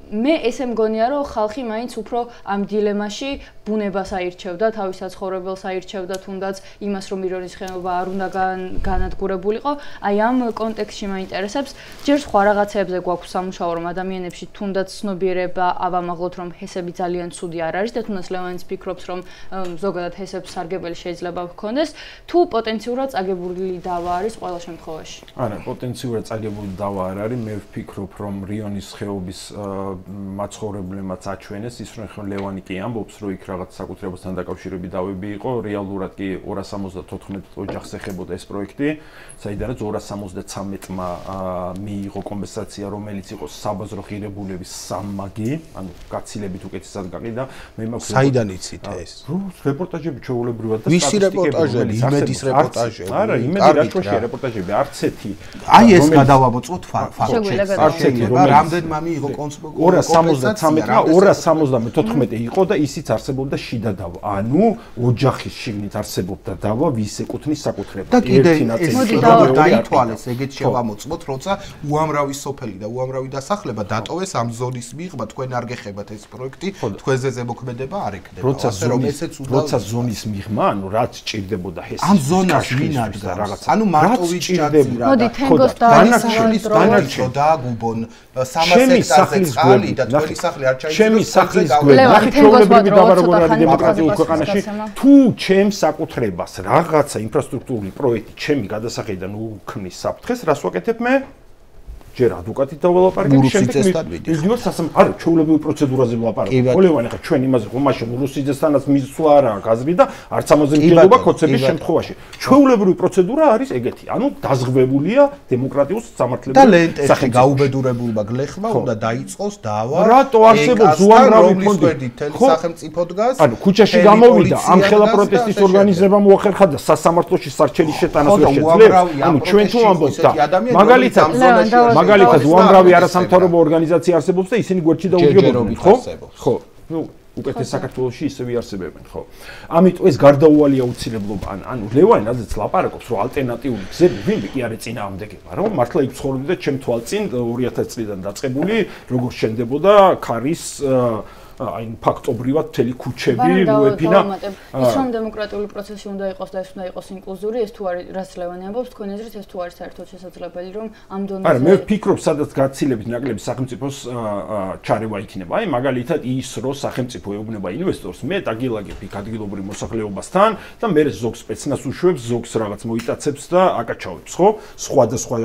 მე ესე მგონია, რომ ხალხი მაინც უფრო ამ დილემაში ბუნებას აირჩევდა, თავის საცხოვრებელს აირჩევდა, თუნდაც იმას, რომ ირონის ხეობა არ უნდა განადგურებულიყო. აი ამ კონტექსტში მაინტერესებს, ჯერ სხვა რაღაცებზე გვაქვს სამუშაო, რომ ადამიანებში თუნდაც ცნობიერება ავამაღლოთ, რომ ჰესები ძალიან ცუდი არ არის და თუნდაც ლევანიც ფიქრობს, რომ ზოგადად ჰესებს სარგებელი შეიძლება გქონდეს, თუ პოტენციურად წაგებული დავა არის ყველა შემთხვევაში. არა, პოტენციურად წაგებული დავა არ არის, მე ვფიქრობ, რომ რიონის ხეობის მაცხოვრებლებმაც აჩვენეს ის, რომ ხომ ლევანი კი ამბობს, რომ იქ რაღაც საკუთრებასთან დაკავშირებით დავები იყო, რეალურად კი 274 ოჯახს ეხებოდა ეს პროექტი, საიდანაც 273-მა მიიღო კომპენსაცია, რომელიც იყო საბაზრო ღირებულების სამმაგი, ანუ გაცილებით უკეთესად გაყიდა. მე მაქვს საიდან იცით ეს? რეპორტაჟები ჩვეულებრივად და ვისი რეპორტაჟები, იმედის რეპორტაჟები. არა, იმედი რაჭოში რეპორტაჟები არც ერთი. აი ეს გადავამოწმოთ ფაქტში. არც ერთი, რამდენმა მიიღო 273-მა 274 იყო და ისიც არსებობდა შიდა დავა. ანუ ოჯახის შიგნით არსებობდა დავა, ვის ეკუთვნის საკუთრება. და კიდე ეს დაითვალეს, ეგეც შევამოწმოთ, როცა უამრავი სოფელი და უამრავი დასახლება დატოვეს ამ ზონის მიღმა, თქვენ არ გეხებათ ეს პროექტი, თქვენზე ზემოქმედება არ ექნება. როცა ზონის მიღმა, ანუ რაც ჭირდებოდა ჰესის ამ ზონას ვინ არის და რაღაც. ანუ მარტოვით ჭირდებოდა. მოდი თენგოს დანარჩენი დააგუბონ 300 ჰექტარზე წყალი და თქვენი სახლი არ ჩაიჭიროს. ჩემი სახლის გვერდზე, ნახე ჩვეულებრივი დავა როგორ არის დემოკრატიულ ქვეყანაში, თუ ჩემს საკუთრებას რაღაცა ინფრასტრუქტურული პროექტი ჩემი გადასახედიდან უქმნის საფრთხეს, რას ვაკეთებ მე? ჯერ ადვოკატით დავალაპარაკებ, შემდეგ მივიდიოთ არა, ჩვეულებრივ პროცედურაზე ვლაპარაკობ. ყველევანი ხა ჩვენ იმაზე რომ მაშინ რუსიძესთანაც მისვლა არა გაზრი და არც ამაზე მიღება კოცების შემთხვევაში. ჩვეულებრივი პროცედურა არის ეგეთი. ანუ დაზღვევულია დემოკრატიულ სამართლებრივ და ლენტებში გაუბედურებულმა გლეხმა უნდა დაიწყოს დავა. რატო არსებობს უამრავი ფონდი? სახელმწიფო დგას. ანუ ქუჩაში გამოვიდა, ამ ხელა პროტესტის ორგანიზება მოახერხა და სასამართლოში სარჩელის შეტანას ვერ შეძლებს. ანუ ჩვენ თუ ამბობთ და მაგალითად მაგალითად უამრავი არასამთავრობო ორგანიზაცია არსებობს და ისინი გვერდში დაუდგებოდნენ, ხო? ხო. ნუ უკეთეს საქართველოში ისევ იარსებებენ, ხო? ამიტომ ეს გარდაუვალი აუცილებლობა, ანუ ლევანი რაზეც ლაპარაკობს, რომ ალტერნატიული გზები ვინმე კი არის წინააღმდეგება, რომ მართლა იქ ცხოვრობდა ჩემ თვალწინ 2000 წლიდან დაწყებული, როგორ შენდებოდა ქარის აი ფაქტობრივად მთელი ქუჩები მოეფინა. ის რომ დემოკრატიული პროცესი უნდა იყოს და ეს უნდა იყოს ინკლუზიური, ეს თუ არის რაც ლევანი ამბობს, თქვენ აზრით ეს თუ არის საერთოდ შესაძლებელი, რომ ამ დონეზე არა, მე ვფიქრობ, სადაც გაცილებით ნაკლები სახელმწიფოს ჩარევა იქნება. აი მაგალითად ის, რომ სახელმწიფო ეუბნება ინვესტორს, მე დაგილაგებ იქ ადგილობრივ მოსახლეობასთან და მე ზოგს სპეცნას უშვებს, ზოგს რაღაც მოიტაცებს და აკაჩავებს, ხო? სხვადასხვა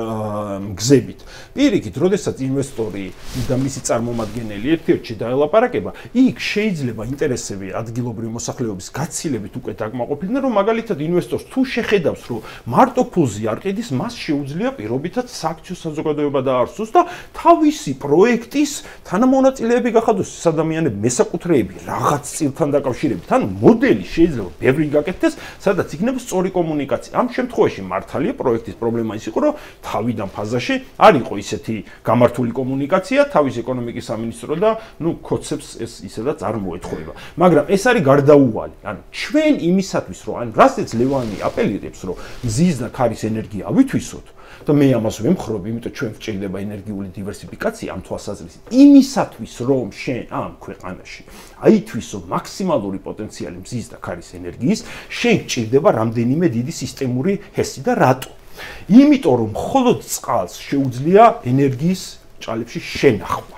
გზებით. პირიქით, როდესაც ინვესტორი და მისი წარმომადგენელი ერთ-ერთში დაელაპარაკება, იქ შეიძლება ინტერესები ადგილობრივი მოსახლეობის გაცილებით უკვე დაკმაყოფილდნენ, რომ მაგალითად ინვესტორს თუ შეხედავს, რომ მარტო ფულზე არ ყიდის, მას შეუძლია პირობითად სააქციო საზოგადოება დაარსოს და თავისი პროექტის თანამონაწილეები გახადოს ეს ადამიანები მესაკუთრეები რაღაც წილთან დაკავშირებით. ან მოდელი შეიძლება ბევრი გაკეთდეს, სადაც იქნება სწორი კომუნიკაცია. ამ შემთხვევაში მართალია პროექტის პრობლემა ის იყო, რომ თავიდან ფაზაში არ იყო ისეთი გამართული კომუნიკაცია, თავის ეკონომიკის სამინისტრო და ნუ ქოცებს ისედაც არ მოეთხოვება. მაგრამ ეს არის გარდაუვალი. ანუ ჩვენ იმისათვის რომ ანუ რასაც ლევანი აპელირებს რომ მზის და ქარის ენერგია ავითვისოთ და მე ამას ვემხრობ, იმიტომ ჩვენ გვჭირდება ენერგიული დივერსიფიკაცია ამ თვალსაზრისით. იმისათვის რომ შენ ამ ქვეყანაში აითვისო მაქსიმალური პოტენციალი მზის და ქარის ენერგიის, შენ გჭირდება რამდენიმე დიდი სისტემური ჰესი და რატო? იმიტომ რომ მხოლოდ წყალს შეუძლია ენერგიის ჭალებში შენახვა.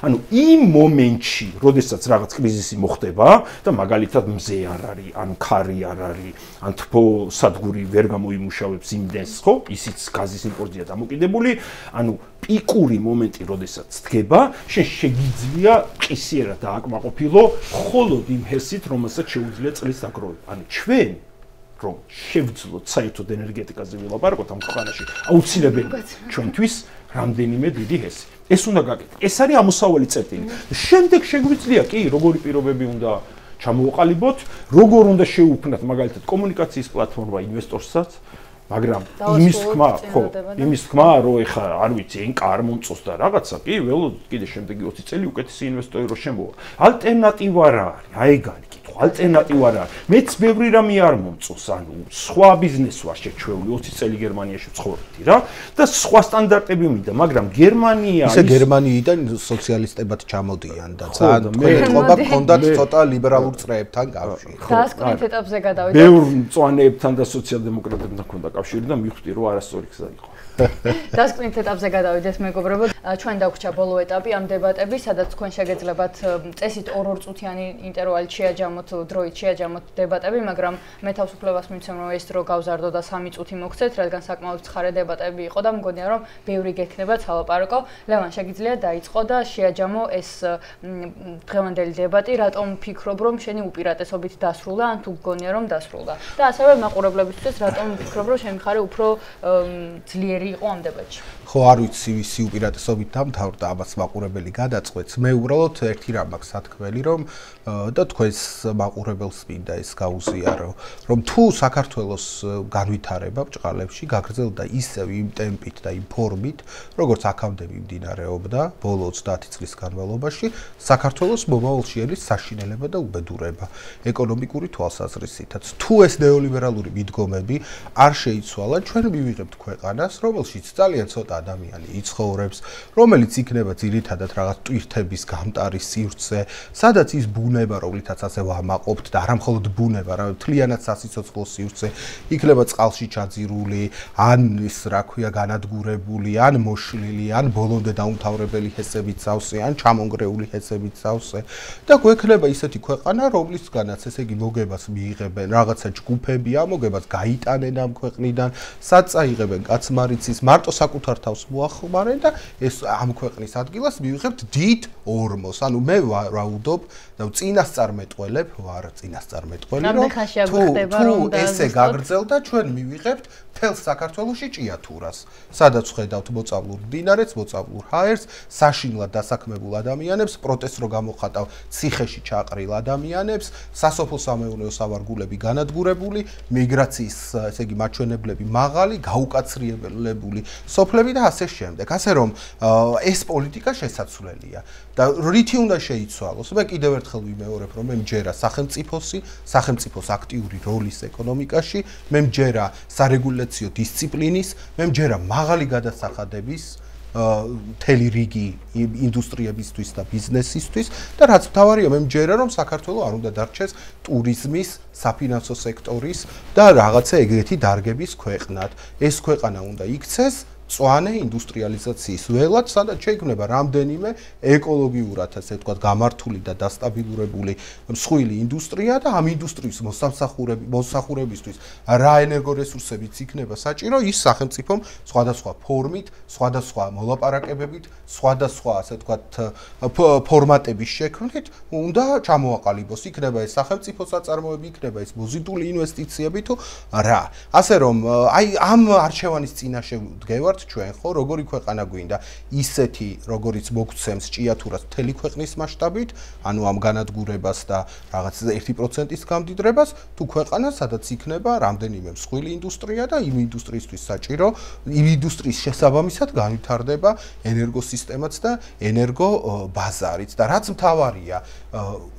ანუ იმ მომენტში, როდესაც რაღაც კრიზისი მოხდება და მაგალითად მზე არ არის, ან ქარი არ არის, ან თბო სადგური ვერ გამოიმუშავებს იმდენს, ხო? ისიც გაზის იმპორტია დამოკიდებული, ანუ პიკური მომენტი, როდესაც დგება, შენ შეგიძლია ყისიერად დააკმაყოფილო მხოლოდ იმ ჰესით, რომელსაც შეუძლია წყლის დაგროვება. ანუ ჩვენ რომ შევძლოთ საერთოდ ენერგეტიკაზე ვილაპარაკოთ ამ ქვეყანაში, აუცილებელია ჩვენთვის რამდენიმე დიდი ჰესი. ეს უნდა გაკეთდეს. ეს არის ამოსავალი წერტილი. შემდეგ შეგვიძლია კი როგორი პირობები უნდა ჩამოვყალიბოთ, როგორ უნდა შეუქმნათ მაგალითად კომუნიკაციის პლატფორმა ინვესტორსაც, მაგრამ იმის თქმა, რომ ეხა არ ვიცი, ენკა არ მომწოს და რაღაცა, კი, ველოდოთ კიდე შემდეგი 20 წელი უკეთესი ინვესტორი რო შემოვა. ალტერნატივა რა არის? აი ეგ არის კითხვა. ალტერნატივა რა არის? მეც ბევრი რამე არ მომწოს, ანუ სხვა ბიზნეს ვარ შეჩვეული 20 წელი გერმანიაში ვცხოვრობდი რა და სხვა სტანდარტები მინდა, მაგრამ გერმანია ისე გერმანიიდან სოციალისტებად ჩამოდიან და ძალიან თქვენეთყობა გქონდათ ცოტა ლიბერალურ წრეებთან კავშირი. დასკვნით ეტაპზე გადავიდა. ბევრ მწვანეებთან და სოციალ-დემოკრატებთან ჰქონდა კავშირი და მივხვდი რომ არასწორი გზა იყო. დასკვნით ეტაპზე გადავიდეთ მეგობრებო. ჩვენ დაგვჭა ბოლო ეტაპი ამ დებატების, სადაც თქვენ შეგეძლებათ წესით 2 წუთიანი ინტერვალით შეაჯამოთ, დროით შეაჯამოთ დებატები, მაგრამ მე თავისუფლებას მივცემ რომ ეს დრო გავზარდო და 3 წუთი მოგცეთ, რადგან საკმაოდ ცხარე დებატები იყო და მგონია რომ ბევრი გექნება ცალაპარაკო. ლევან, შეგიძლია დაიწყო და შეაჯამო ეს დღევანდელი დებატი, რატომ ფიქრობ რომ შენი უპირატესობით დასრულდა, ან თუ გგონია რომ დასრულდა. და ასევე მაყურებლებისთვის რატომ ფიქრობ რომ შენ ხარ უფრო ძლიერი იყო ამ დებატში. ხო, არ ვიცი ვისი უპირატესობით დამთავრდა, ამას მაყურებელი გადაწყვეტს. მე უბრალოდ ერთი რამ მაქვს სათქმელი, რომ და თქვენს მაყურებელს მინდა ეს გაუზიარო, რომ თუ საქართველოს განვითარება ბჭყალებში გაგრძელდა ისევ იმ ტემპით და იმ ფორმით, როგორც აქამდე მიმდინარეობდა ბოლო 30 წლის განმავლობაში, საქართველოს მომავალში არის საშინელება და უბედურება ეკონომიკური თვალსაზრისითაც. თუ ეს ნეოლიბერალური მიდგომები არ შეიცვალა, ჩვენ მივიღებთ ქვეყანას, რომელშიც ძალიან ცოტა ადამიანი იცხოვრებს, რომელიც იქნება ძირითადად რაღაც ტვირთების გამტარი სივრცე, სადაც ის ბუნება, რომლითაც ასე ვამაყობთ და არა მხოლოდ ბუნება, არამედ მთლიანად სასიცოცხლო სივრცე, იქნება წყალში ჩაძირული, ან ის რა ქვია, განადგურებული, ან მოშლილი, ან ბოლომდე დაუმთავრებელი ჰესებით სავსე, ან ჩამონგრეული ჰესებით სავსე და გვექნება ისეთი ქვეყანა, რომლისგანაც ესე იგი მოგებას მიიღებენ რაღაცა ჯგუფები, ამოგებას გაიტანენ ამ ქვეყნიდან, საწაიღებენ კაცმარიცის, მარტო საკუთარ თავს მოახმარენ და ეს ამ ქვეყნის ადგილას მივიღებთ დიდ ორმოს. ანუ მე ვაუდობ და წინასწარმეტყველებ, ვარ წინასწარმეტყველი, რომ თუ ესე გაგრძელდა, ჩვენ მივიღებთ მთელ საქართველოში ჭიათურას, სადაც ხედავთ მოწავლურ მდინარეს, მოწავლურ ჰაერს, საშინლად დასაქმებულ ადამიანებს, პროტესტს რო გამოხატავ ციხეში ჩაყრილ ადამიანებს, სასოფლო-სამეურნეო სავარგულები განადგურებული, მიგრაციის, ესე იგი, მაჩვენებლები მაღალი, გაუკაცრიელებელი განვითარებული სოფლები და ასე შემდეგ. ასე რომ ეს პოლიტიკა შესაძლებელია და რითი უნდა შეიცვალოს? მე კიდევ ერთხელ ვიმეორებ, რომ მე მჯერა სახელმწიფოს აქტიური როლის ეკონომიკაში, მე მჯერა სარეგულაციო დისციპლინის, მე მჯერა მაღალი გადასახადების მთელი რიგი ინდუსტრიებისთვის და ბიზნესისთვის და რაც მთავარია მე მჯერა რომ საქართველოს არ უნდა დარჩეს ტურიზმის, საფინანსო სექტორის და რაღაცა ეგრეთი დარგების ქვეყნად. ეს ქვეყანა უნდა იქცეს მწვანე ინდუსტრიალიზაციის ველად, სადაც შეიქმნება რამდენიმე ეკოლოგიურად, ასე ვთქვათ, გამართული და დასტაბილურებული მსხვილი ინდუსტრია და ამ ინდუსტრიის მოსახურებისთვის რა ენერგორესურსებიც იქნება საჭირო, ის სახელმწიფომ სხვადასხვა ფორმით, სხვადასხვა მოლაპარაკებებით, სხვადასხვა, ასე ვთქვათ, ფორმატების შექმნით უნდა ჩამოაყალიბოს. იქნება ეს სახელმწიფო საწარმოები, იქნება ეს მოზიდული ინვესტიციები თუ რა. ასე რომ აი ამ არჩევანის წინაშე ვდგევართ ჩვენ ხო როგორი ქვეყანა გვინდა ისეთი როგორიც მოგცემს ჭიათურას მთელი ქვეყნის მასშტაბით ანუ ამ განადგურებას და რაღაც 1%-ის გამდიდრებას თუ ქვეყანა სადაც იქნება რამდენიმე მსხვილი ინდუსტრია და იმ ინდუსტრიისთვის საჭირო იმ ინდუსტრიის შესაბამისად განვითარდება ენერგოსისტემაც და ენერგო ბაზარიც და რაც მთავარია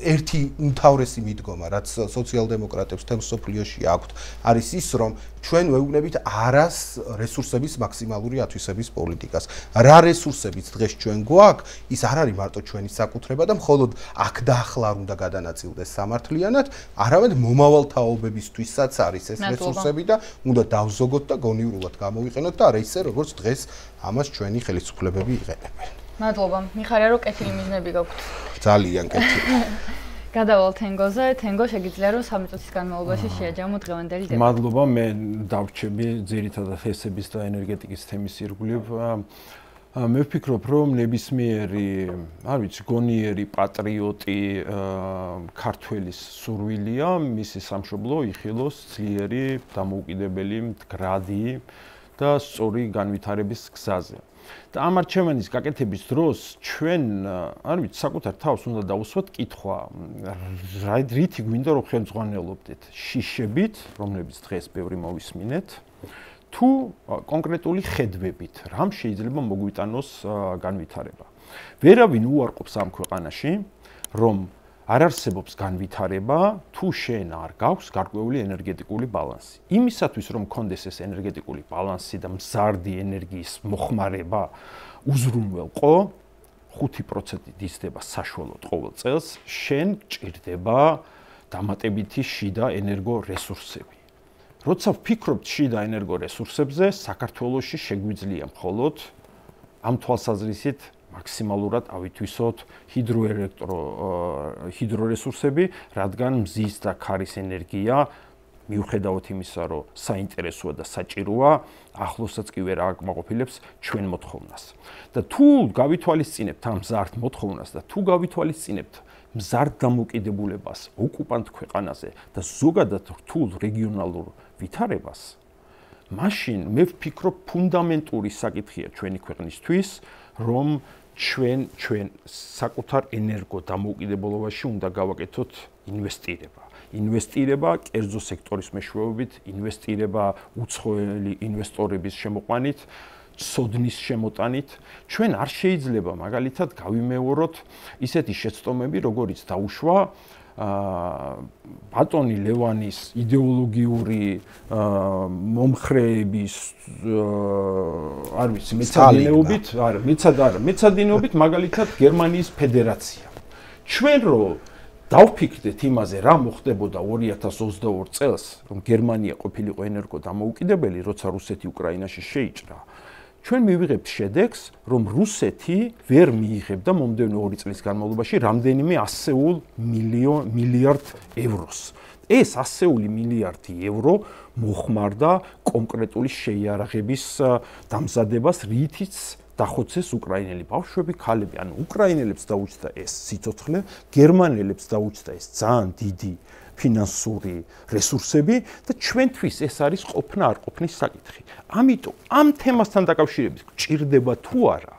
ერთი უმთავრესი მიდგომა რაც სოციალ-დემოკრატებს თემ სოფლიოში აქვთ არის ის რომ ჩვენ ვეუბნებით არას რესურსების მაქსიმალური ათვისების პოლიტიკას. რა რესურსებიც დღეს ჩვენ გვაქვს, ის არ არის მარტო ჩვენი საკუთრება და მხოლოდ აქ და ახლა არ უნდა გადანაწილდეს სამართლიანად, არამედ მომავალ თაობებისთვისაც არის ეს რესურსები და უნდა დავზოგოთ და გონივრულად გამოვიყენოთ და არა ისე როგორც დღეს ამას ჩვენი ხელისუფლებები იყენებენ. მადლობა. მიხარია რომ კეთილი მიზნები გაქვთ. ძალიან კეთილი. გადავალ თენგოზე, თენგო შეგიძლია რომ 3 წუთის განმავლობაში შეაჯამო დღევანდელი დებატი. მადლობა, მე დავრჩები ძირითადად ჰესების და ენერგეტიკის თემის ირგვლივ. მე ვფიქრობ, რომ ნებისმიერი, არ ვიცი, გონიერი პატრიოტი ქართველის სურვილია, მისი სამშობლო იხილოს ძლიერი, დამოუკიდებელი, მდგრადი და სწორი განვითარების გზაზე. და ამ არჩევანის გაკეთების დროს ჩვენ, არ ვიცი, საკუთარ თავს უნდა დავუსვათ კითხვა, რითი გვინდა რომ ხელმძღვანელობდეთ? შიშებით, რომლებიც დღეს ბევრი მოვისმინეთ, თუ კონკრეტული ხედვებით, რამ შეიძლება მოგვიტანოს განვითარება. ვერავინ უარყოფს ამ ქვეყანაში, რომ არ არსებობს განვითარება, თუ შენ არ გაქვს გარკვეული ენერგეტიკული ბალანსი. იმისათვის, რომ გქონდეს ეს ენერგეტიკული ბალანსი და მზარდი ენერგიის მოხმარება უზრუნველყო, 5% იზრდება საშუალოდ ყოველ წელს, შენ გჭირდება დამატებითი შიდა ენერგორესურსები. როცა ვფიქრობთ შიდა ენერგორესურსებზე, საქართველოში შეგვიძლია მხოლოდ ამ თვალსაზრისით მაქსიმალურად ავითვისოთ ჰიდრორესურსები, რადგან მზის და ქარის ენერგია მიუხედავად იმისა, რომ საინტერესოა და საჭიროა, ახლოსაც კი ვერ აკმაყოფილებს ჩვენ მოთხოვნას. და თუ გავითვალისწინებთ ამ მზარდ მოთხოვნას და თუ გავითვალისწინებთ მზარდ დამოკიდებულებას ოკუპანტ ქვეყანაზე და ზოგადად რთულ რეგიონალურ ვითარებას, მაშინ მე ვფიქრობ ფუნდამენტური საკითხია ჩვენი ქვეყნისთვის, რომ ჩვენ საკუთარ ენერგო დამოუკიდებლობაში უნდა გავაკეთოთ ინვესტირება. ინვესტირება კერძო სექტორის მეშვეობით, ინვესტირება უცხოელი ინვესტორების შემოყვანით, სოდნის შემოტანით. ჩვენ არ შეიძლება მაგალითად გავიმეოროთ ისეთი შეცდომები, როგორიც დაუშვა ბატონი ლევანის იდეოლოგიური მომხრეების არ ვიცი მეცადინეობით მაგალითად გერმანიის ფედერაცია. ჩვენ რო დავფიქრდეთ იმაზე, რა მოხდებოდა 2022 წელს, რომ გერმანია ყოფილიყო ენერგო დამოუკიდებელი, როცა რუსეთი უკრაინაში შეიჭრა. ჩვენ მივიღებთ შედეგს, რომ რუსეთი ვერ მიიღებდა მომდევნო 2 წლის განმავლობაში რამდენიმე ასეულ მილიარდ ევროს. ეს ასეული მილიარდი ევრო მოხმარდა კონკრეტული შეიარაღების დამზადებას, რითიც დახოცეს უკრაინელი ბავშვები, ქალები, ანუ უკრაინელებს დაუჭდა ეს სიცოცხლე, გერმანელებს დაუჭდა ეს ძალიან დიდი ფინანსური რესურსები და ჩვენთვის ეს არის ყოფნა არ ყოფნის საკითხი. ამიტომ ამ თემასთან დაკავშირებით გჭირდება თუ არა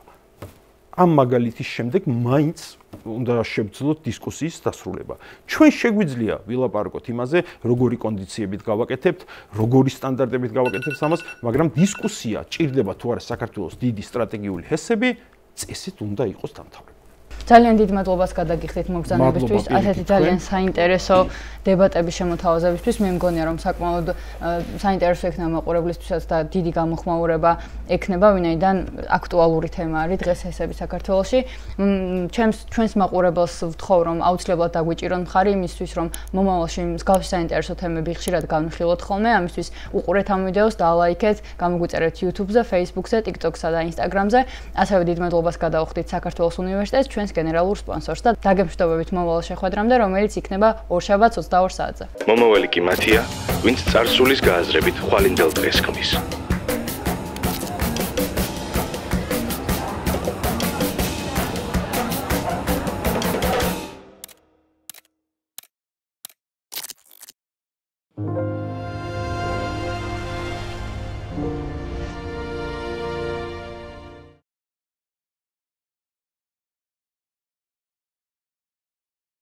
ამ მაგალითის შემდეგ მაინც უნდა შევძლოთ დისკუსიის დასრულება. ჩვენ შეგვიძლია ვილაპარაკოთ იმაზე, როგორი კონდიციებით გავაკეთებთ, როგორი სტანდარტებით გავაკეთებთ ამას, მაგრამ დისკუსია ჭირდება თუ არა საქართველოს დიდი სტრატეგიული ჰესები, წესით უნდა იყოს დამთავრებული. ძალიან დიდ მადლობას გადაგიხდით მოგზაურობისთვის, ასეთი ძალიან საინტერესო დებატების შემოთავაზებისთვის. მე მგონია, რომ საკმაოდ საინტერესო ექნება მაყურებლისთვისაც და დიდი გამოხმაურება ექნება, ვინაიდან აქტუალური თემა არის დღეს ჰესები საქართველოში. ჩვენს მაყურებელს ვთხოვ, რომ აუცილებლად დაგვიჭირონ მხარი იმისთვის, რომ მომავალში მსგავსი საინტერესო თემები ხშირად განვიხილოთ ხოლმე. ამისთვის უყურეთ ამ ვიდეოს, დალაიქეთ, გამოგვიწერეთ YouTube-ზე, Facebook-ზე, TikTok-სა და Instagram-ზე. ასევე დიდ მადლობას გადავხდით საქართველოს უნივერსიტეტს, ჩვენს გენერალურ სპონსორს და დაგემშვიდობებით მომავალ შეხვედრამდე, რომელიც იქნება ორშაბათს 22 საათზე. მომავალი კი მათია, ვინც წარსულის გააზრებით ხვალინდელ დღეს ქმნის.